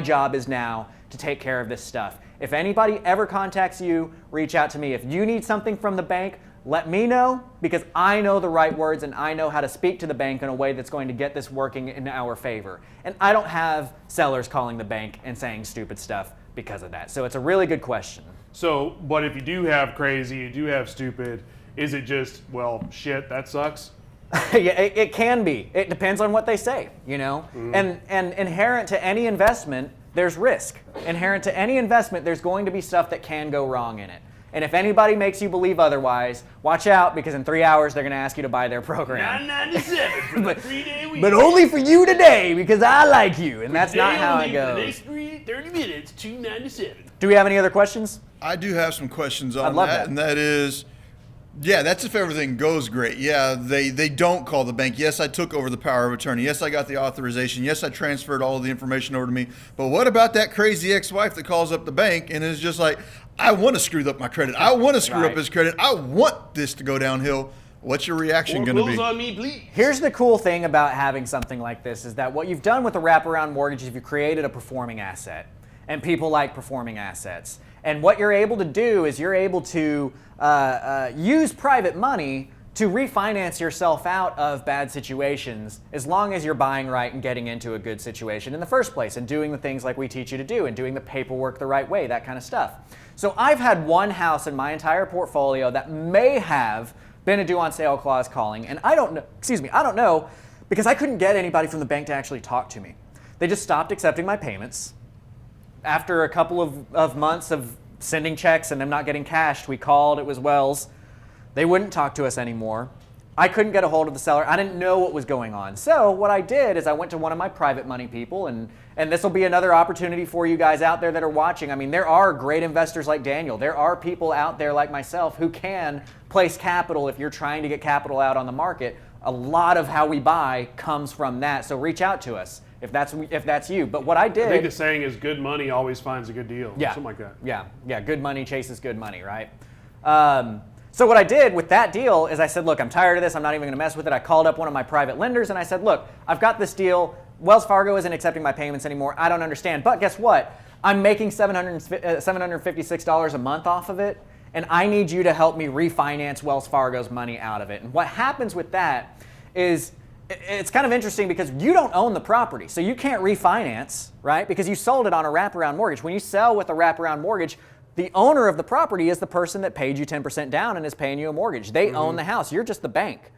job is now to take care of this stuff. If anybody ever contacts you, reach out to me. If you need something from the bank, let me know, because I know the right words and I know how to speak to the bank in a way that's going to get this working in our favor. And I don't have sellers calling the bank and saying stupid stuff because of that. So it's a really good question. So, but if you do have crazy, you do have stupid, is it just, well, shit, that sucks? Yeah, it can be. It depends on what they say, you know? And inherent to any investment, there's risk. Inherent to any investment, there's going to be stuff that can go wrong in it. And if anybody makes you believe otherwise, watch out, because in 3 hours they're going to ask you to buy their program. $9.97 for the 3-day week. But only for you today, because I like you, and that's not how it goes. For the next 30 minutes, $2.97. Do we have any other questions? I do have some questions on I'd love that, that. and that is, yeah, that's if everything goes great. Yeah, they don't call the bank. Yes, I took over the power of attorney. Yes, I got the authorization. Yes, I transferred all of the information over to me. But what about that crazy ex-wife that calls up the bank and is just like, I want to screw up my credit. I want to screw up his credit. I want this to go downhill. What's your reaction going to be? On me, please. Here's the cool thing about having something like this is that what you've done with a wraparound mortgage is you've created a performing asset. And people like performing assets. And what you're able to do is you're able to use private money to refinance yourself out of bad situations as long as you're buying right and getting into a good situation in the first place and doing the things like we teach you to do and doing the paperwork the right way, that kind of stuff. So I've had one house in my entire portfolio that may have been a due on sale clause calling, and I don't know, because I couldn't get anybody from the bank to actually talk to me. They just stopped accepting my payments. After a couple of months of sending checks and them not getting cashed, we called, it was Wells. They wouldn't talk to us anymore. I couldn't get a hold of the seller. I didn't know what was going on. So what I did is I went to one of my private money people, and this will be another opportunity for you guys out there that are watching. I mean, there are great investors like Daniel. There are people out there like myself who can place capital if you're trying to get capital out on the market. A lot of how we buy comes from that. So reach out to us if that's you. But what I did... I think the saying is good money always finds a good deal. Yeah. Something like that. Yeah, good money chases good money, right? So what I did with that deal is I said, look, I'm tired of this. I'm not even going to mess with it. I called up one of my private lenders and I said, look, I've got this deal. Wells Fargo isn't accepting my payments anymore. I don't understand. But guess what? I'm making $756 a month off of it, and I need you to help me refinance Wells Fargo's money out of it. And what happens with that is it's kind of interesting because you don't own the property, so you can't refinance, right? Because you sold it on a wraparound mortgage. When you sell with a wraparound mortgage, the owner of the property is the person that paid you 10% down and is paying you a mortgage. They own the house. You're just the bank.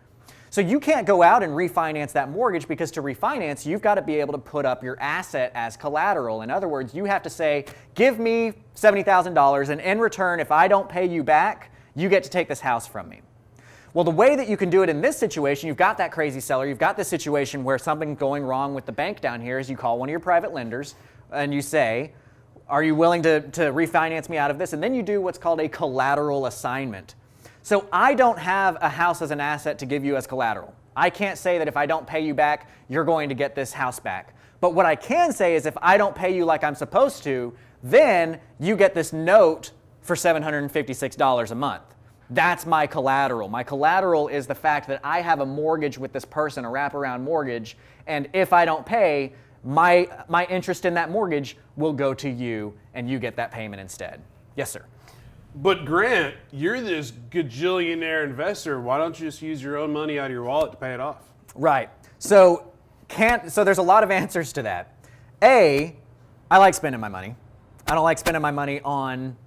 So you can't go out and refinance that mortgage, because to refinance, you've got to be able to put up your asset as collateral. In other words, you have to say, give me $70,000, and in return, if I don't pay you back, you get to take this house from me. Well, the way that you can do it in this situation, you've got that crazy seller, you've got this situation where something's going wrong with the bank down here, is you call one of your private lenders and you say, are you willing to refinance me out of this? And then you do what's called a collateral assignment. So I don't have a house as an asset to give you as collateral. I can't say that if I don't pay you back, you're going to get this house back. But what I can say is if I don't pay you like I'm supposed to, then you get this note for $756 a month. That's my collateral. My collateral is the fact that I have a mortgage with this person, a wraparound mortgage, and if I don't pay, my interest in that mortgage will go to you, and you get that payment instead. Yes, sir. But Grant, you're this gajillionaire investor. Why don't you just use your own money out of your wallet to pay it off? Right. So there's a lot of answers to that. I like spending my money. I don't like spending my money on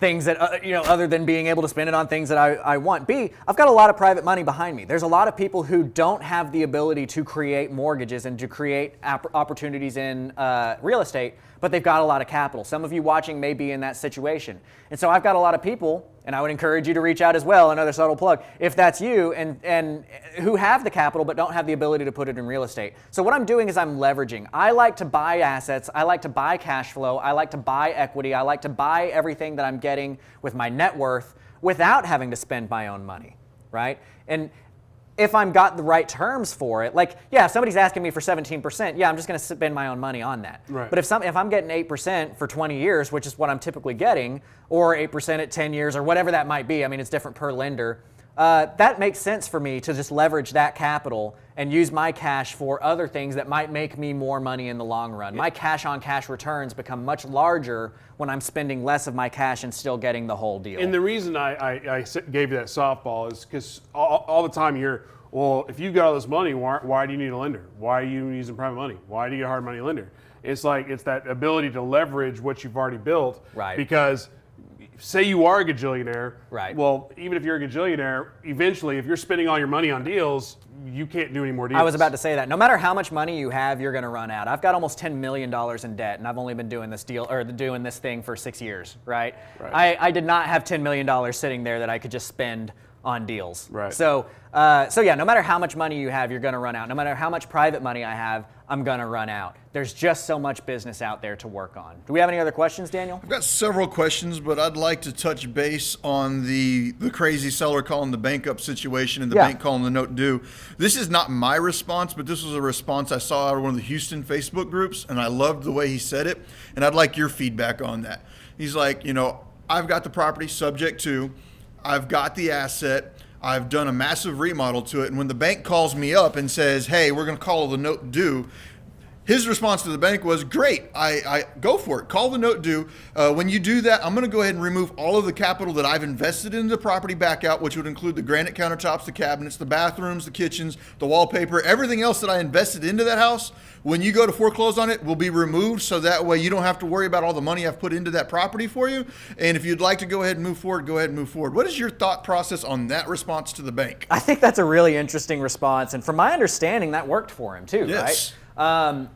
things that, other than being able to spend it on things that I want. B, I've got a lot of private money behind me. There's a lot of people who don't have the ability to create mortgages and to create opportunities in real estate, but they've got a lot of capital. Some of you watching may be in that situation. And so I've got a lot of people, and I would encourage you to reach out as well, another subtle plug, if that's you, and who have the capital but don't have the ability to put it in real estate. So what I'm doing is I'm leveraging. I like to buy assets. I like to buy cash flow. I like to buy equity. I like to buy everything that I'm getting with my net worth without having to spend my own money, right? And if I'm got the right terms for it, like, yeah, if somebody's asking me for 17%, yeah, I'm just going to spend my own money on that. Right. But if I'm getting 8% for 20 years, which is what I'm typically getting, or 8% at 10 years, or whatever that might be, I mean, it's different per lender, that makes sense for me to just leverage that capital and use my cash for other things that might make me more money in the long run. My cash-on-cash returns become much larger when I'm spending less of my cash and still getting the whole deal. And the reason I gave you that softball is because all the time you hear, well, if you've got all this money, why do you need a lender? Why are you using private money? Why do you get a hard money lender? It's like, it's that ability to leverage what you've already built. Right. Because say you are a gajillionaire. Right. Well, even if you're a gajillionaire, eventually, if you're spending all your money on deals, you can't do any more deals. I was about to say that. No matter how much money you have, you're going to run out. I've got almost $10 million in debt, and I've only been doing this doing this thing for 6 years, right? I did not have $10 million sitting there that I could just spend on deals. Right. So yeah, no matter how much money you have, you're going to run out. No matter how much private money I have, I'm going to run out. There's just so much business out there to work on. Do we have any other questions, Daniel? I've got several questions, but I'd like to touch base on the crazy seller calling the bank up situation and the bank calling the note due. This is not my response, but this was a response I saw out of one of the Houston Facebook groups, and I loved the way he said it, and I'd like your feedback on that. He's like, I've got the property subject to, I've got the asset, I've done a massive remodel to it, and when the bank calls me up and says, hey, we're going to call the note due, his response to the bank was, great, I go for it. Call the note due. When you do that, I'm going to go ahead and remove all of the capital that I've invested in the property back out, which would include the granite countertops, the cabinets, the bathrooms, the kitchens, the wallpaper, everything else that I invested into that house. When you go to foreclose on it, will be removed, so that way you don't have to worry about all the money I've put into that property for you. And if you'd like to go ahead and move forward, go ahead and move forward. What is your thought process on that response to the bank? I think that's a really interesting response, and from my understanding, that worked for him too, Yes. right?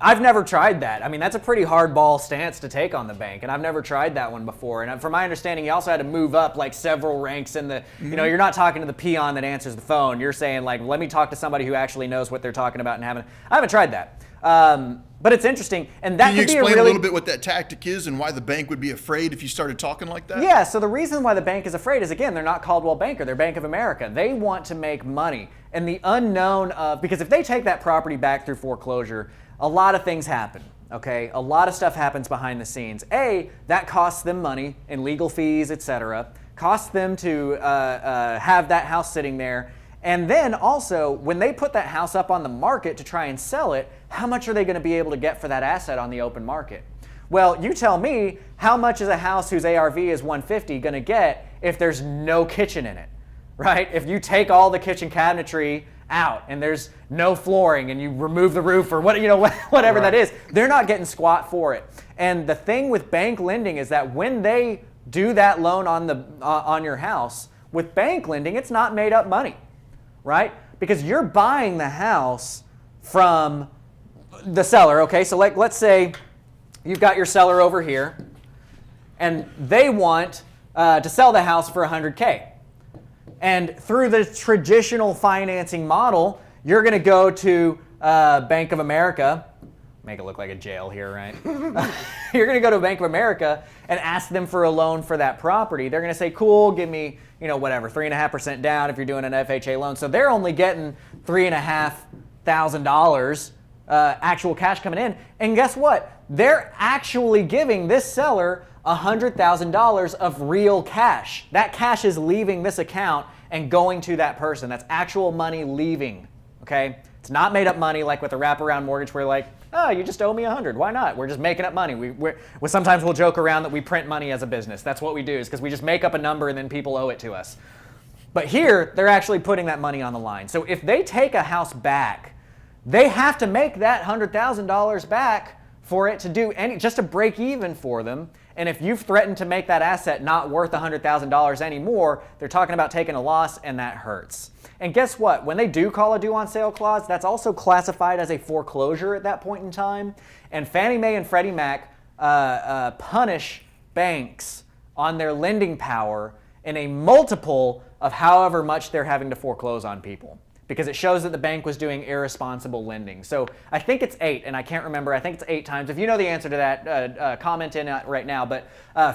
I've never tried that. I mean, that's a pretty hardball stance to take on the bank, and I've never tried that one before. And from my understanding, you also had to move up like several ranks in the, you're not talking to the peon that answers the phone. You're saying like, let me talk to somebody who actually knows what they're talking about and I haven't tried that. But it's interesting, and that Can you could be explain a little bit what that tactic is and why the bank would be afraid if you started talking like that? Yeah, so the reason why the bank is afraid is, again, they're not Caldwell Banker, they're Bank of America. They want to make money. And the unknown of, because if they take that property back through foreclosure, a lot of things happen, okay? A lot of stuff happens behind the scenes. A, that costs them money in legal fees, etc. Costs them to have that house sitting there. And then also, when they put that house up on the market to try and sell it, how much are they going to be able to get for that asset on the open market? Well, you tell me, how much is a house whose ARV is 150 going to get if there's no kitchen in it, right? If you take all the kitchen cabinetry out and there's no flooring and you remove the roof or whatever that is, they're not getting squat for it. And the thing with bank lending is that when they do that loan on your house, with bank lending, it's not made up money, right? Because you're buying the house from the seller, okay? So let's say you've got your seller over here and they want to sell the house for $100K. And through the traditional financing model, you're going to go to Bank of America, make it look like a jail here, right? You're going to go to Bank of America and ask them for a loan for that property. They're going to say, cool, give me, whatever, 3.5% down if you're doing an FHA loan. So they're only getting $3,500 actual cash coming in. And guess what? They're actually giving this seller $100,000 of real cash. That cash is leaving this account and going to that person. That's actual money leaving, okay? It's not made up money like with a wraparound mortgage where like, oh, you just owe me $100. Why not? We're just making up money. Sometimes we'll joke around that we print money as a business. That's what we do, is because we just make up a number and then people owe it to us. But here, they're actually putting that money on the line. So if they take a house back, they have to make that $100,000 back for it to do just to break even for them. And if you've threatened to make that asset not worth $100,000 anymore, they're talking about taking a loss, and that hurts. And guess what? When they do call a due on sale clause, that's also classified as a foreclosure at that point in time. And Fannie Mae and Freddie Mac punish banks on their lending power in a multiple of however much they're having to foreclose on people, because it shows that the bank was doing irresponsible lending. So I think it's 8, and I can't remember. I think it's 8 times. If you know the answer to that, comment in right now. But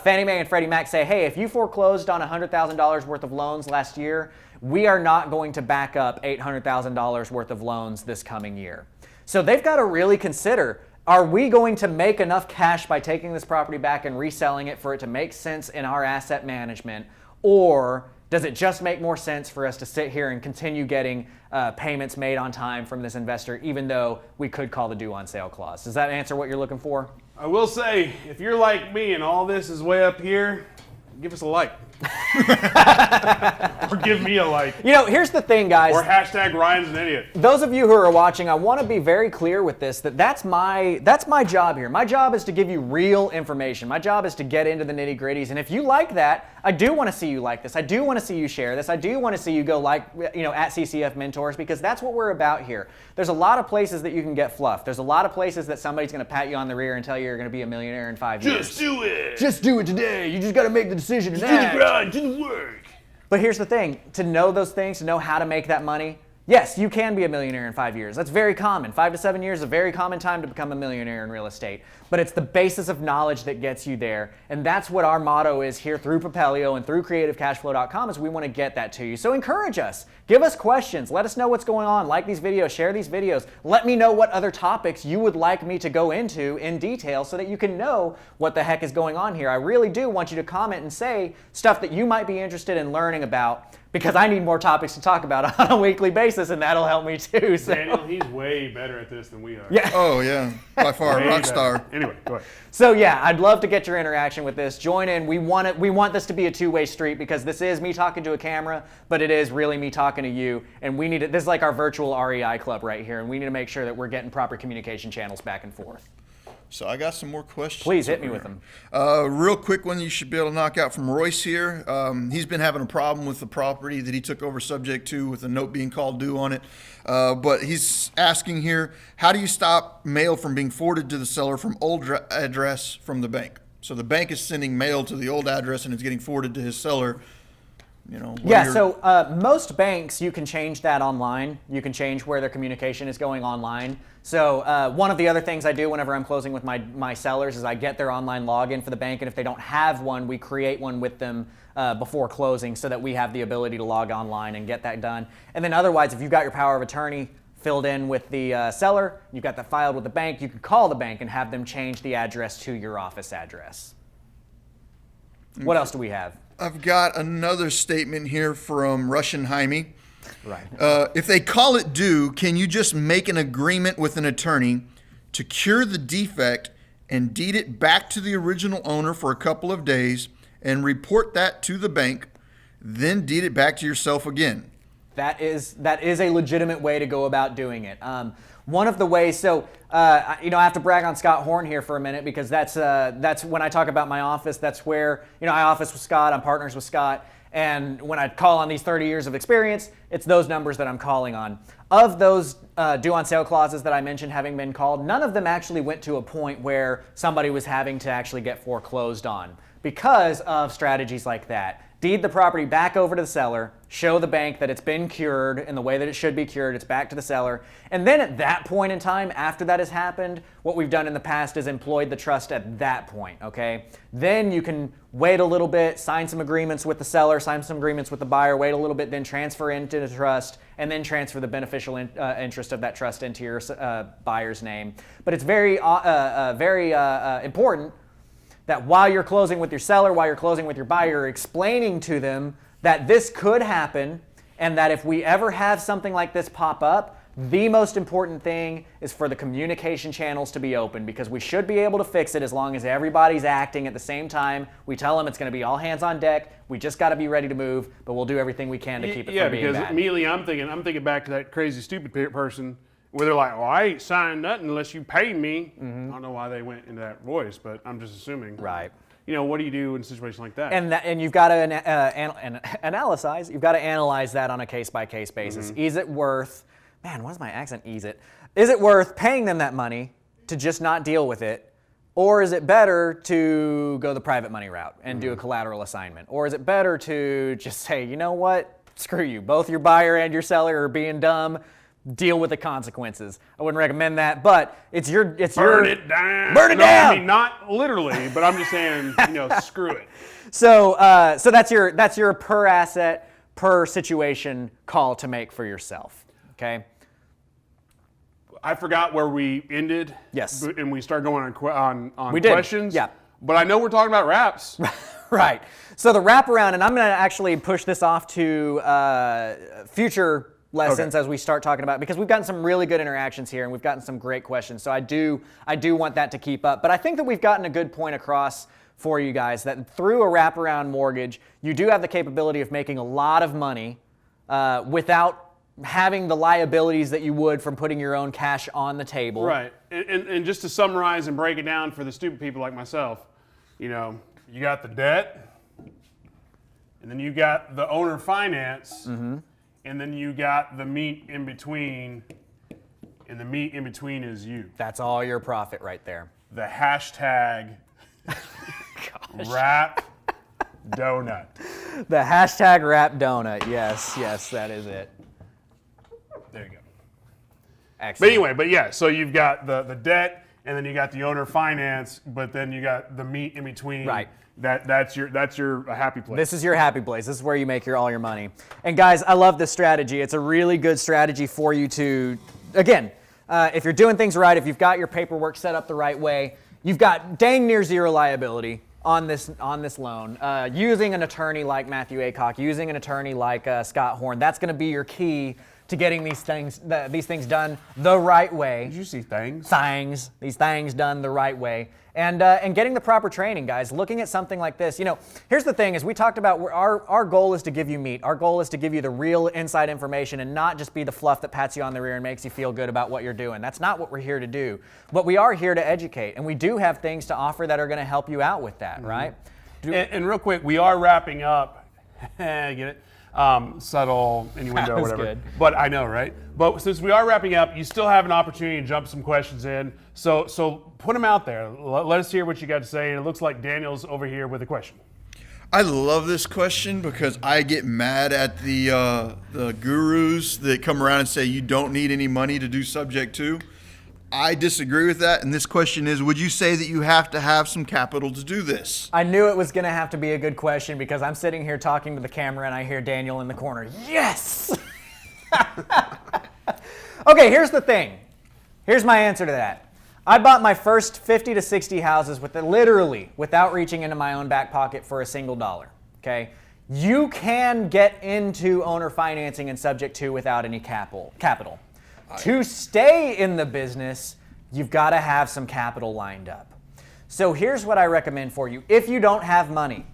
Fannie Mae and Freddie Mac say, hey, if you foreclosed on $100,000 worth of loans last year, we are not going to back up $800,000 worth of loans this coming year. So they've got to really consider, are we going to make enough cash by taking this property back and reselling it for it to make sense in our asset management, or does it just make more sense for us to sit here and continue getting payments made on time from this investor, even though we could call the due on sale clause? Does that answer what you're looking for? I will say, if you're like me and all this is way up here, give us a like. Or give me a like. You know, here's the thing, guys. Or hashtag Ryan's an idiot. Those of you who are watching, I want to be very clear with this, that's my job here. My job is to give you real information. My job is to get into the nitty-gritties. And if you like that, I do want to see you like this. I do want to see you share this. I do want to see you go like, at CCF Mentors, because that's what we're about here. There's a lot of places that you can get fluff. There's a lot of places that somebody's going to pat you on the rear and tell you you're going to be a millionaire in 5 years. Just do it. Just do it today. You just got to make the decision Do tonight. the grind, do the work. But here's the thing, to know those things, to know how to make that money, yes, you can be a millionaire in 5 years. That's very common. 5 to 7 years is a very common time to become a millionaire in real estate. But it's the basis of knowledge that gets you there. And that's what our motto is here through Propelio and through CreativeCashFlow.com, is we want to get that to you. So encourage us. Give us questions. Let us know what's going on. Like these videos. Share these videos. Let me know what other topics you would like me to go into in detail so that you can know what the heck is going on here. I really do want you to comment and say stuff that you might be interested in learning about, because I need more topics to talk about on a weekly basis, and that'll help me too. So. Daniel, he's way better at this than we are. Yeah. Oh, yeah. By far, Way rock better. star. Anyway, go ahead. So yeah, I'd love to get your interaction with this. Join in. We want this to be a two-way street, because this is me talking to a camera, but it is really me talking to you. And we need it. This is like our virtual REI club right here, and we need to make sure that we're getting proper communication channels back and forth. So I got some more questions. Please hit me over with here. them. Real quick one you should be able to knock out from Royce here. He's been having a problem with the property that he took over subject to, with a note being called due on it. But he's asking here, how do you stop mail from being forwarded to the seller from old address from the bank? So the bank is sending mail to the old address and it's getting forwarded to his seller. So most banks, you can change that online. You can change where their communication is going online. So one of the other things I do whenever I'm closing with my sellers is I get their online login for the bank, and if they don't have one, we create one with them before closing, so that we have the ability to log online and get that done. And then otherwise, if you've got your power of attorney filled in with the seller, you've got that filed with the bank, you can call the bank and have them change the address to your office address. What else do we have? I've got another statement here from Russian Jaime. Right. If they call it due, can you just make an agreement with an attorney to cure the defect and deed it back to the original owner for a couple of days and report that to the bank, then deed it back to yourself again? That is a legitimate way to go about doing it. One of the ways, so I have to brag on Scott Horn here for a minute, because that's when I talk about my office. That's where I office with Scott. I'm partners with Scott, and when I call on these 30 years of experience, it's those numbers that I'm calling on. Of those due on sale clauses that I mentioned having been called, none of them actually went to a point where somebody was having to actually get foreclosed on, because of strategies like that. Deed the property back over to the seller, show the bank that it's been cured in the way that it should be cured, it's back to the seller. And then at that point in time, after that has happened, what we've done in the past is employed the trust at that point, okay? Then you can wait a little bit, sign some agreements with the seller, sign some agreements with the buyer, wait a little bit, then transfer into the trust, and then transfer the beneficial interest of that trust into your buyer's name. But it's very important that while you're closing with your seller, while you're closing with your buyer, you're explaining to them that this could happen, and that if we ever have something like this pop up, the most important thing is for the communication channels to be open, because we should be able to fix it as long as everybody's acting at the same time. We tell them it's going to be all hands on deck. We just got to be ready to move, but we'll do everything we can to keep it from being bad. Yeah, because immediately I'm thinking back to that crazy stupid person where they're like, well, I ain't signing nothing unless you pay me. I don't know why they went into that voice, but I'm just assuming. Right. what do you do in a situation like that? And you've got to analyze. You've got to analyze that on a case-by-case basis. Is it worth? Man, what is my accent? Is it worth paying them that money to just not deal with it, or is it better to go the private money route and do a collateral assignment, or is it better to just say, you know what? Screw you. Both your buyer and your seller are being dumb. Deal with the consequences. I wouldn't recommend that, but it's your Burn it down. Burn it down. I mean, not literally, but I'm just saying, screw it. So that's your per asset, per situation call to make for yourself. Okay. I forgot where we ended. Yes. And we started going on we did. questions. Yeah. But I know we're talking about wraps. Right. So the wraparound, and I'm going to actually push this off to future lessons as we start talking about, because we've gotten some really good interactions here and we've gotten some great questions. So I do want that to keep up. But I think that we've gotten a good point across for you guys that through a wraparound mortgage, you do have the capability of making a lot of money without having the liabilities that you would from putting your own cash on the table. Right. And just to summarize and break it down for the stupid people like myself, you got the debt, and then you got the owner finance, and then you got the meat in between, and the meat in between is you. That's all your profit right there. The hashtag wrap donut. The hashtag wrap donut. Yes, that is it. There you go. Excellent. But anyway, so you've got the debt, and then you got the owner finance, but then you got the meat in between. Right. That's your happy place. This is your happy place. This is where you make all your money. And guys, I love this strategy. It's a really good strategy for you to, again, if you're doing things right, if you've got your paperwork set up the right way, you've got dang near zero liability on this loan. Using an attorney like Matthew Aycock, using an attorney like Scott Horn, that's going to be your key to getting these things done the right way. Did you see things? These things done the right way. And getting the proper training, guys. Looking at something like this, here's the thing: is we talked about our goal is to give you meat. Our goal is to give you the real inside information and not just be the fluff that pats you on the rear and makes you feel good about what you're doing. That's not what we're here to do. But we are here to educate, and we do have things to offer that are going to help you out with that, right? And real quick, we are wrapping up. Get it? Subtle innuendo or whatever. Good. But I know, right? But since we are wrapping up, you still have an opportunity to jump some questions in. So put them out there. Let us hear what you got to say. And it looks like Daniel's over here with a question. I love this question because I get mad at the gurus that come around and say you don't need any money to do subject to. I disagree with that, and this question is, would you say that you have to have some capital to do this? I knew it was going to have to be a good question because I'm sitting here talking to the camera and I hear Daniel in the corner. Yes! Okay, here's the thing. Here's my answer to that. I bought my first 50 to 60 houses literally without reaching into my own back pocket for a single dollar. Okay? You can get into owner financing and subject to without any capital. To stay in the business, you've got to have some capital lined up. So here's what I recommend for you. If you don't have money,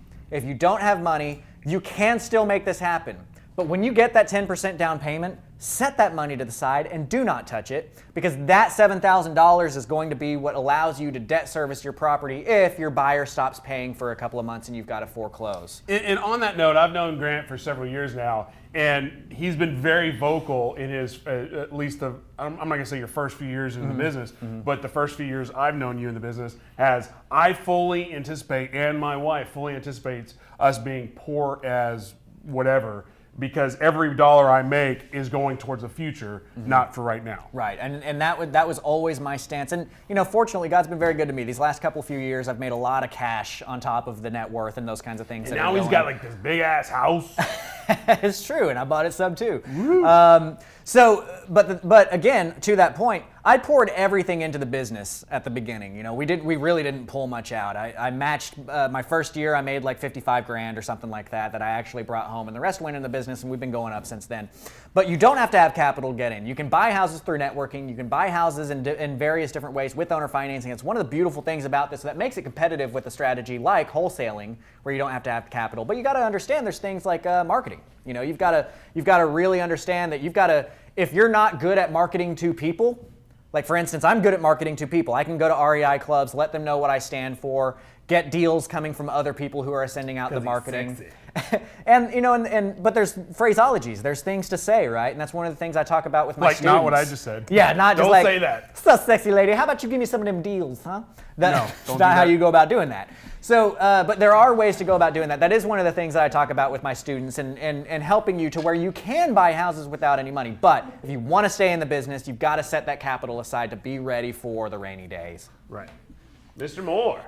you can still make this happen. But when you get that 10% down payment, set that money to the side and do not touch it, because that $7,000 is going to be what allows you to debt service your property if your buyer stops paying for a couple of months and you've got to foreclose. And on that note, I've known Grant for several years now, and he's been very vocal in his, at least I'm not going to say your first few years in the business, but the first few years I've known you in the business, as I fully anticipate, and my wife fully anticipates us being poor as whatever, because every dollar I make is going towards the future, not for right now. Right, and that was always my stance. And fortunately, God's been very good to me. These last few years, I've made a lot of cash on top of the net worth and those kinds of things. And now he's got like this big ass house. It's true, and I bought it sub too. But again, to that point, I poured everything into the business at the beginning. We really didn't pull much out. I matched my first year. I made like $55,000 or something like that I actually brought home, and the rest went in the business, and we've been going up since then. But you don't have to have capital to get in. You can buy houses through networking. You can buy houses in various different ways with owner financing. It's one of the beautiful things about this that makes it competitive with a strategy like wholesaling, where you don't have to have capital. But you got to understand there's things like marketing. You've got to really understand that if you're not good at marketing to people, Like for instance, I'm good at marketing to people. I can go to REI clubs, let them know what I stand for, get deals coming from other people who are sending out the marketing. And but there's phraseologies, there's things to say, right? And that's one of the things I talk about with my students. Like not what I just said. Yeah, not just Don't like, say that. So sexy lady, how about you give me some of them deals, huh? That's don't not do how that. you go about doing that. So, but there are ways to go about doing that. That is one of the things that I talk about with my students and helping you to where you can buy houses without any money. But if you want to stay in the business, you've got to set that capital aside to be ready for the rainy days. Right. Mr. Moore.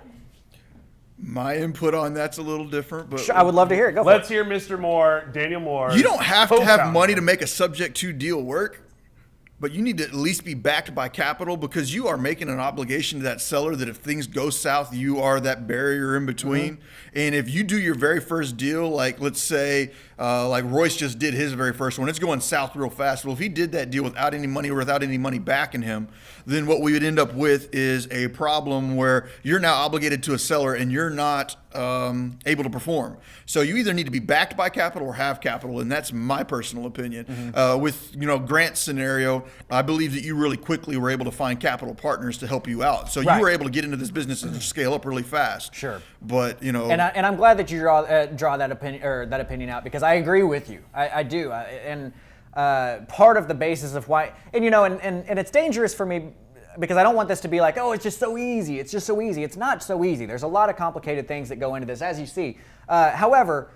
My input on that's a little different, but Sure, I would love to hear it. Go for Let's it. hear Mr. Moore, Daniel Moore. you don't have to have money to make a subject to deal work, but you need to at least be backed by capital, because you are making an obligation to that seller that if things go south, you are that barrier in between. And if you do your very first deal, like let's say, like Royce just did his very first one, it's going south real fast. Well, if he did that deal without any money or without any money backing him, then what we would end up with is a problem where you're now obligated to a seller and you're not able to perform. So you either need to be backed by capital or have capital, and that's my personal opinion. With Grant's scenario, I believe that you really quickly were able to find capital partners to help you out. So Right. you were able to get into this business and scale up really fast. Sure. But And I'm glad that you draw that opinion out, because I agree with you. I do. Part of the basis of why, and it's dangerous for me, because I don't want this to be like, oh, it's just so easy. It's just so easy. It's not so easy. There's a lot of complicated things that go into this, as you see. However,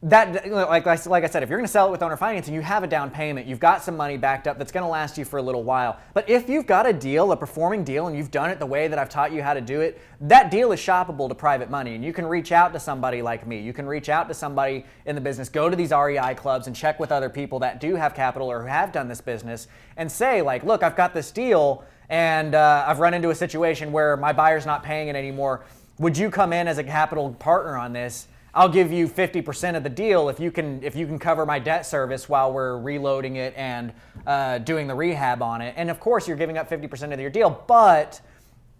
that, like I said, if you're going to sell it with owner financing, you have a down payment. You've got some money backed up that's going to last you for a little while. But if you've got a deal, a performing deal, and you've done it the way that I've taught you how to do it, that deal is shoppable to private money. And you can reach out to somebody like me. You can reach out to somebody in the business, go to these REI clubs and check with other people that do have capital or who have done this business and say, like, look, I've got this deal and I've run into a situation where my buyer's not paying it anymore. Would you come in as a capital partner on this? I'll give you 50% of the deal if you can cover my debt service while we're reloading it and doing the rehab on it. And of course, you're giving up 50% of your deal, but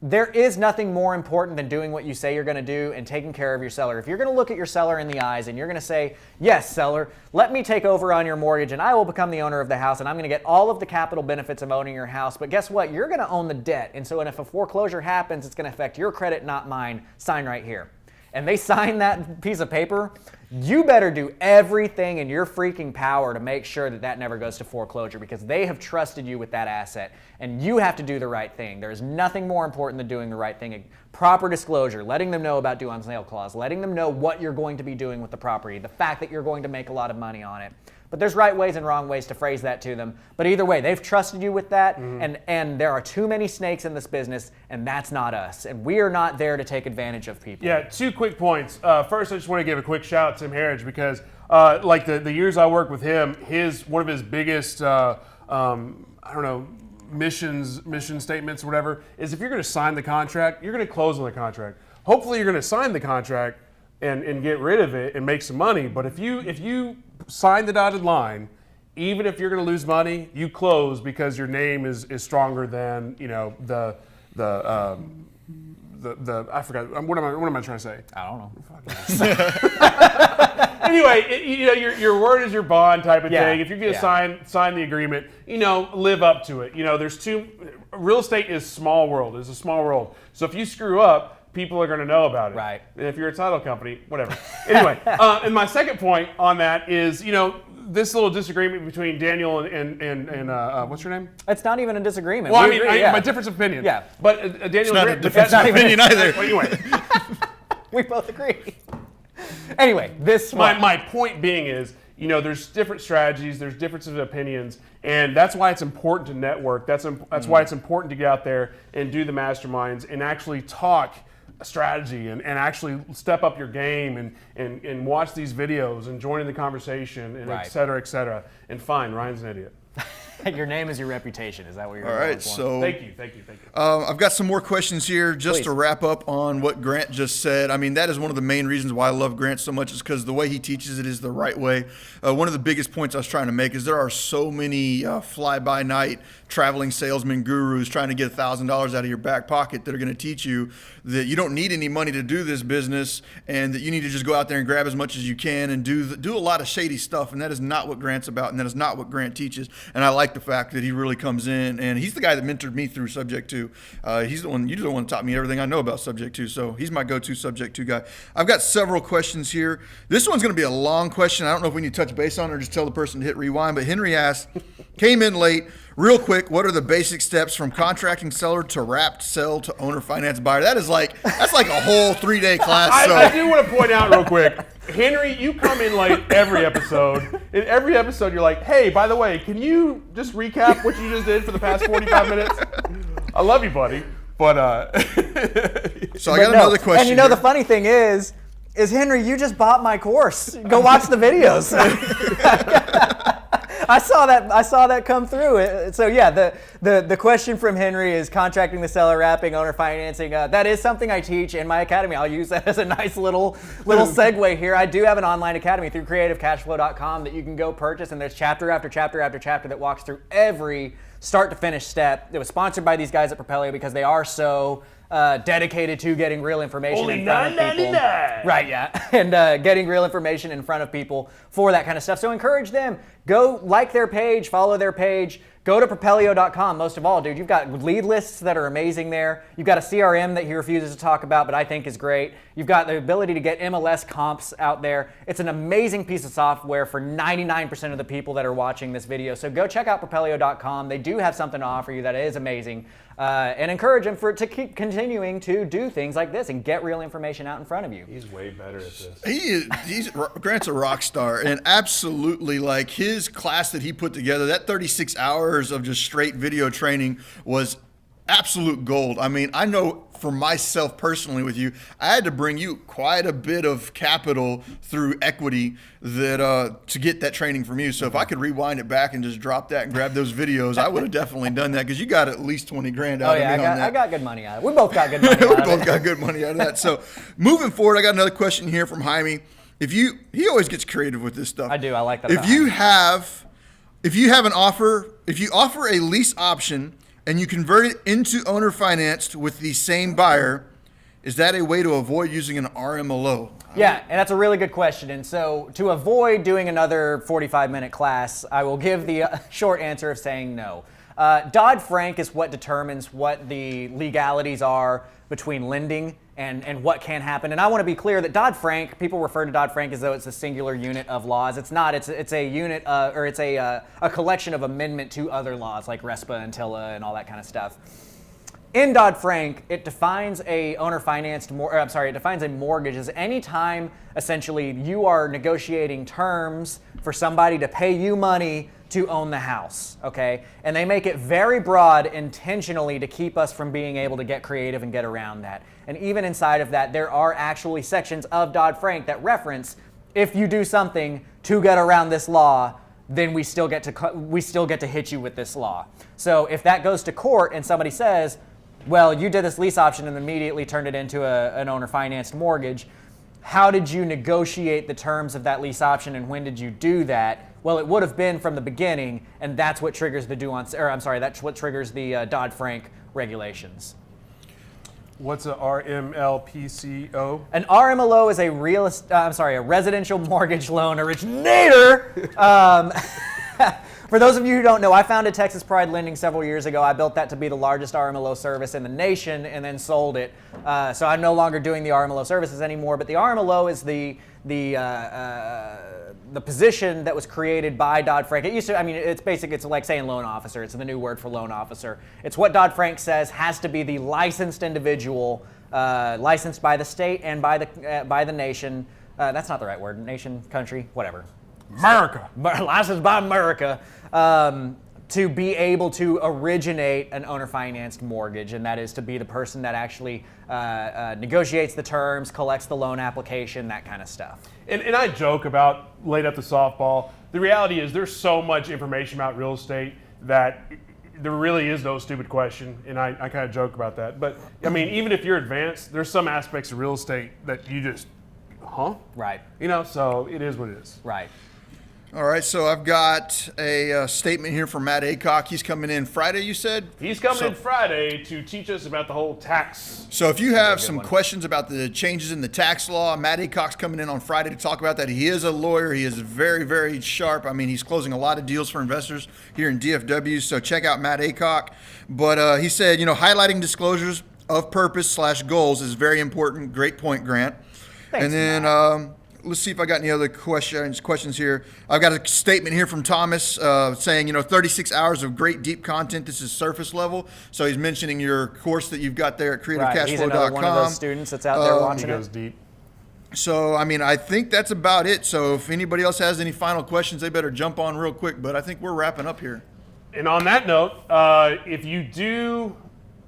there is nothing more important than doing what you say you're going to do and taking care of your seller. If you're going to look at your seller in the eyes and you're going to say, yes, seller, let me take over on your mortgage and I will become the owner of the house and I'm going to get all of the capital benefits of owning your house. But guess what? You're going to own the debt. And so if a foreclosure happens, it's going to affect your credit, not mine. Sign right here. And they sign that piece of paper, you better do everything in your freaking power to make sure that that never goes to foreclosure, because they have trusted you with that asset and you have to do the right thing. There's nothing more important than doing the right thing. Proper disclosure, letting them know about due on sale clause, letting them know what you're going to be doing with the property, the fact that you're going to make a lot of money on it. But there's right ways and wrong ways to phrase that to them. But either way, they've trusted you with that, and there are too many snakes in this business, and that's not us. And we are not there to take advantage of people. Yeah, 2 quick points. First, I just want to give a quick shout out to Tim Harridge, because like the years I worked with him, one of his biggest mission statements or whatever is, if you're going to sign the contract, you're going to close on the contract. Hopefully, you're going to sign the contract and get rid of it and make some money. But if you sign the dotted line, even if you're going to lose money, you close, because your name is stronger than the I forgot, what am I trying to say? I don't know. Anyway, your word is your bond type of thing. If you're going to sign the agreement, live up to it. Real estate is small world. It's a small world. So if you screw up, people are going to know about it. Right. And if you're a title company, whatever. Anyway, and my second point on that is, this little disagreement between Daniel and what's your name? It's not even a disagreement. Well, My my difference of opinion. Yeah. But Daniel, not a difference of opinion either. Anyway, We both agree. Anyway, my point being is, there's different strategies, there's differences of opinions, and that's why it's important to network. That's why it's important to get out there and do the masterminds and actually talk strategy and actually step up your game and watch these videos and join in the conversation and Right. et cetera, and fine, Ryan's an idiot. Your name is your reputation. Is that what you're All going right, for? so Thank you. I've got some more questions here just Please. to wrap up on what Grant just said. I mean, that is one of the main reasons why I love Grant so much, is because the way he teaches it is the right way. One of the biggest points I was trying to make is there are so many fly-by-night traveling salesman gurus trying to get $1,000 out of your back pocket that are going to teach you that you don't need any money to do this business, and that you need to just go out there and grab as much as you can and do a lot of shady stuff. And that is not what Grant's about, and that is not what Grant teaches. And I like like the fact that he really comes in, and he's the guy that mentored me through Subject 2. He's the one, you're the one that taught me everything I know about Subject 2, so he's my go-to Subject 2 guy. I've got several questions here. This one's going to be a long question. I don't know if we need to touch base on it or just tell the person to hit rewind, but Henry asked, came in late, real quick, what are the basic steps from contracting seller to wrapped sell to owner finance buyer? That's like a whole 3-day class. I do want to point out real quick, Henry, you come in late every episode. In every episode, you're like, hey, by the way, can you just recap what you just did for the past 45 minutes? I love you, buddy. But so I got another question. And you know, the funny thing is Henry, you just bought my course. Go watch the videos. I saw that come through. So yeah, the question from Henry is contracting the seller, wrapping, owner financing. That is something I teach in my academy. I'll use that as a nice little segue here. I do have an online academy through CreativeCashFlow.com that you can go purchase, and there's chapter after chapter after chapter that walks through every start to finish step. It was sponsored by these guys at Propelio because they are so dedicated to getting real information only in front of people. Right, yeah. And getting real information in front of people for that kind of stuff. So encourage them. Go like their page, follow their page. Go to Propelio.com. Most of all, dude, you've got lead lists that are amazing there. You've got a CRM that he refuses to talk about, but I think is great. You've got the ability to get MLS comps out there. It's an amazing piece of software for 99% of the people that are watching this video. So go check out Propelio.com. They do have something to offer you that is amazing. And encourage them to keep continuing to do things like this and get real information out in front of you. He's way better at this. Grant's a rock star, and absolutely, like, his class that he put together, that 36 hours of just straight video training was absolute gold. I mean, I know for myself personally with you, I had to bring you quite a bit of capital through equity that to get that training from you. So if I could rewind it back and just drop that and grab those videos, I would have definitely done that, because you got at least 20 grand out of me on that. I got good money out of it. We both got good money out of it. We both got good money out of that. So moving forward, I got another question here from Jaime. He always gets creative with this stuff. I do. I like that. If you offer a lease option and you convert it into owner financed with the same buyer, is that a way to avoid using an RMLO? Yeah, and that's a really good question. And so to avoid doing another 45-minute class, I will give the short answer of saying no. Dodd-Frank is what determines what the legalities are between lending and what can happen. And I want to be clear that Dodd-Frank, people refer to Dodd-Frank as though it's a singular unit of laws. It's not. It's a unit, or it's a collection of amendment to other laws like RESPA and TILA and all that kind of stuff. In Dodd-Frank, it defines a it defines a mortgage as any time essentially you are negotiating terms for somebody to pay you money to own the house, okay? And they make it very broad intentionally to keep us from being able to get creative and get around that. And even inside of that, there are actually sections of Dodd-Frank that reference, if you do something to get around this law, then we still get to hit you with this law. So if that goes to court and somebody says, well, you did this lease option and immediately turned it into an owner-financed mortgage, how did you negotiate the terms of that lease option and when did you do that? Well, it would have been from the beginning, and that's what triggers that's what triggers the Dodd-Frank regulations. What's a RMLPCO? An RMLO is a residential mortgage loan originator. For those of you who don't know, I founded Texas Pride Lending several years ago. I built that to be the largest RMLO service in the nation and then sold it. So I'm no longer doing the RMLO services anymore, but the RMLO is the position that was created by Dodd-Frank. It used to, it's like saying loan officer. It's the new word for loan officer. It's what Dodd-Frank says has to be the licensed individual, licensed by the state and by the nation. That's not the right word. Nation, country, whatever. America. Licensed by America, to be able to originate an owner-financed mortgage, and that is to be the person that actually negotiates the terms, collects the loan application, that kind of stuff. And I joke about laid up the softball. The reality is there's so much information about real estate that there really is no stupid question, and I kind of joke about that. But, I mean, even if you're advanced, there's some aspects of real estate that you just, huh? Right. You know, so it is what it is. Right. All right, so I've got a statement here from Matt Aycock. He's coming in Friday, you said? He's coming in Friday to teach us about the whole tax. So if you have some questions about the changes in the tax law, Matt Aycock's coming in on Friday to talk about that. He is a lawyer. He is very, very sharp. I mean, he's closing a lot of deals for investors here in DFW, so check out Matt Aycock. But he said, highlighting disclosures of purpose/goals is very important. Great point, Grant. Thanks, and then Matt. Let's see if I got any other questions here. I've got a statement here from Thomas saying, 36 hours of great deep content. This is surface level. So he's mentioning your course that you've got there at CreativeCashFlow.com. Right, he's another one of those students that's out there watching He goes deep. So, I think that's about it. So if anybody else has any final questions, they better jump on real quick. But I think we're wrapping up here. And on that note, if you do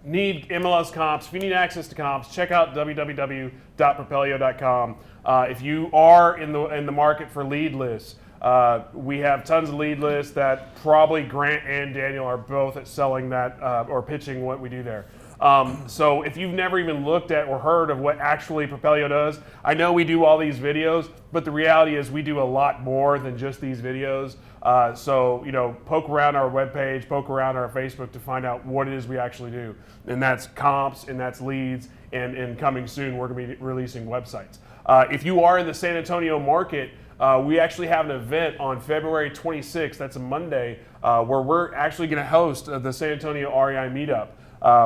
need MLS comps, if you need access to comps, check out www.propelio.com. If you are in the market for lead lists, we have tons of lead lists that probably Grant and Daniel are both at selling that or pitching what we do there. So if you've never even looked at or heard of what actually Propelio does, I know we do all these videos, but the reality is we do a lot more than just these videos. So poke around our webpage, poke around our Facebook to find out what it is we actually do. And that's comps, and that's leads, and coming soon we're going to be releasing websites. If you are in the San Antonio market, we actually have an event on February 26th, that's a Monday, where we're actually going to host the San Antonio REI meetup.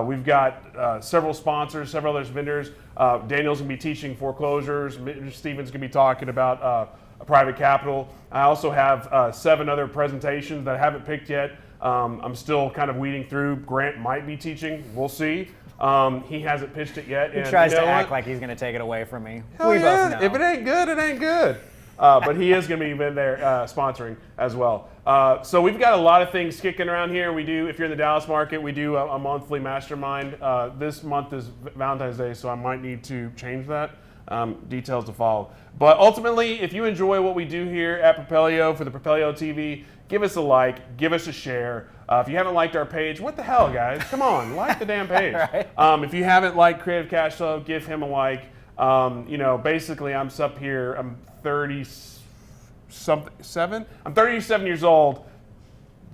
We've got several sponsors, several other vendors. Daniel's going to be teaching foreclosures. Steven's going to be talking about private capital. I also have 7 other presentations that I haven't picked yet. I'm still kind of weeding through. Grant might be teaching. We'll see. He hasn't pitched it yet. He tries to act like he's going to take it away from me. Hell We yeah. both know. If it ain't good, it ain't good. But he is going to be there sponsoring as well. So we've got a lot of things kicking around here. We do, if you're in the Dallas market, we do a monthly mastermind. This month is Valentine's Day, so I might need to change that. Details to follow. But ultimately, if you enjoy what we do here at Propelio for the Propelio TV, give us a like, give us a share. If you haven't liked our page, what the hell, guys? Come on, like the damn page. Right. If you haven't liked Creative Cash Flow, give him a like. Basically, I'm up here. I'm 37. I'm 37 years old,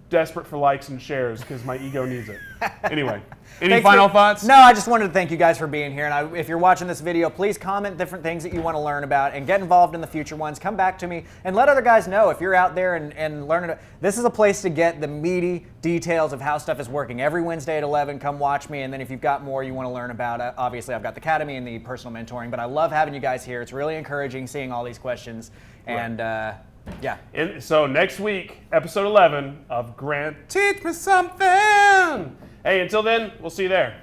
desperate for likes and shares because my ego needs it. Anyway, any final thoughts? No, I just wanted to thank you guys for being here. And if you're watching this video, please comment different things that you want to learn about and get involved in the future ones. Come back to me and let other guys know if you're out there and learning. This is a place to get the meaty details of how stuff is working. Every Wednesday at 11, come watch me. And then if you've got more you want to learn about, obviously I've got the Academy and the personal mentoring. But I love having you guys here. It's really encouraging seeing all these questions. And yeah. And so next week, episode 11 of Grant Teach Me Something. Hey, until then, we'll see you there.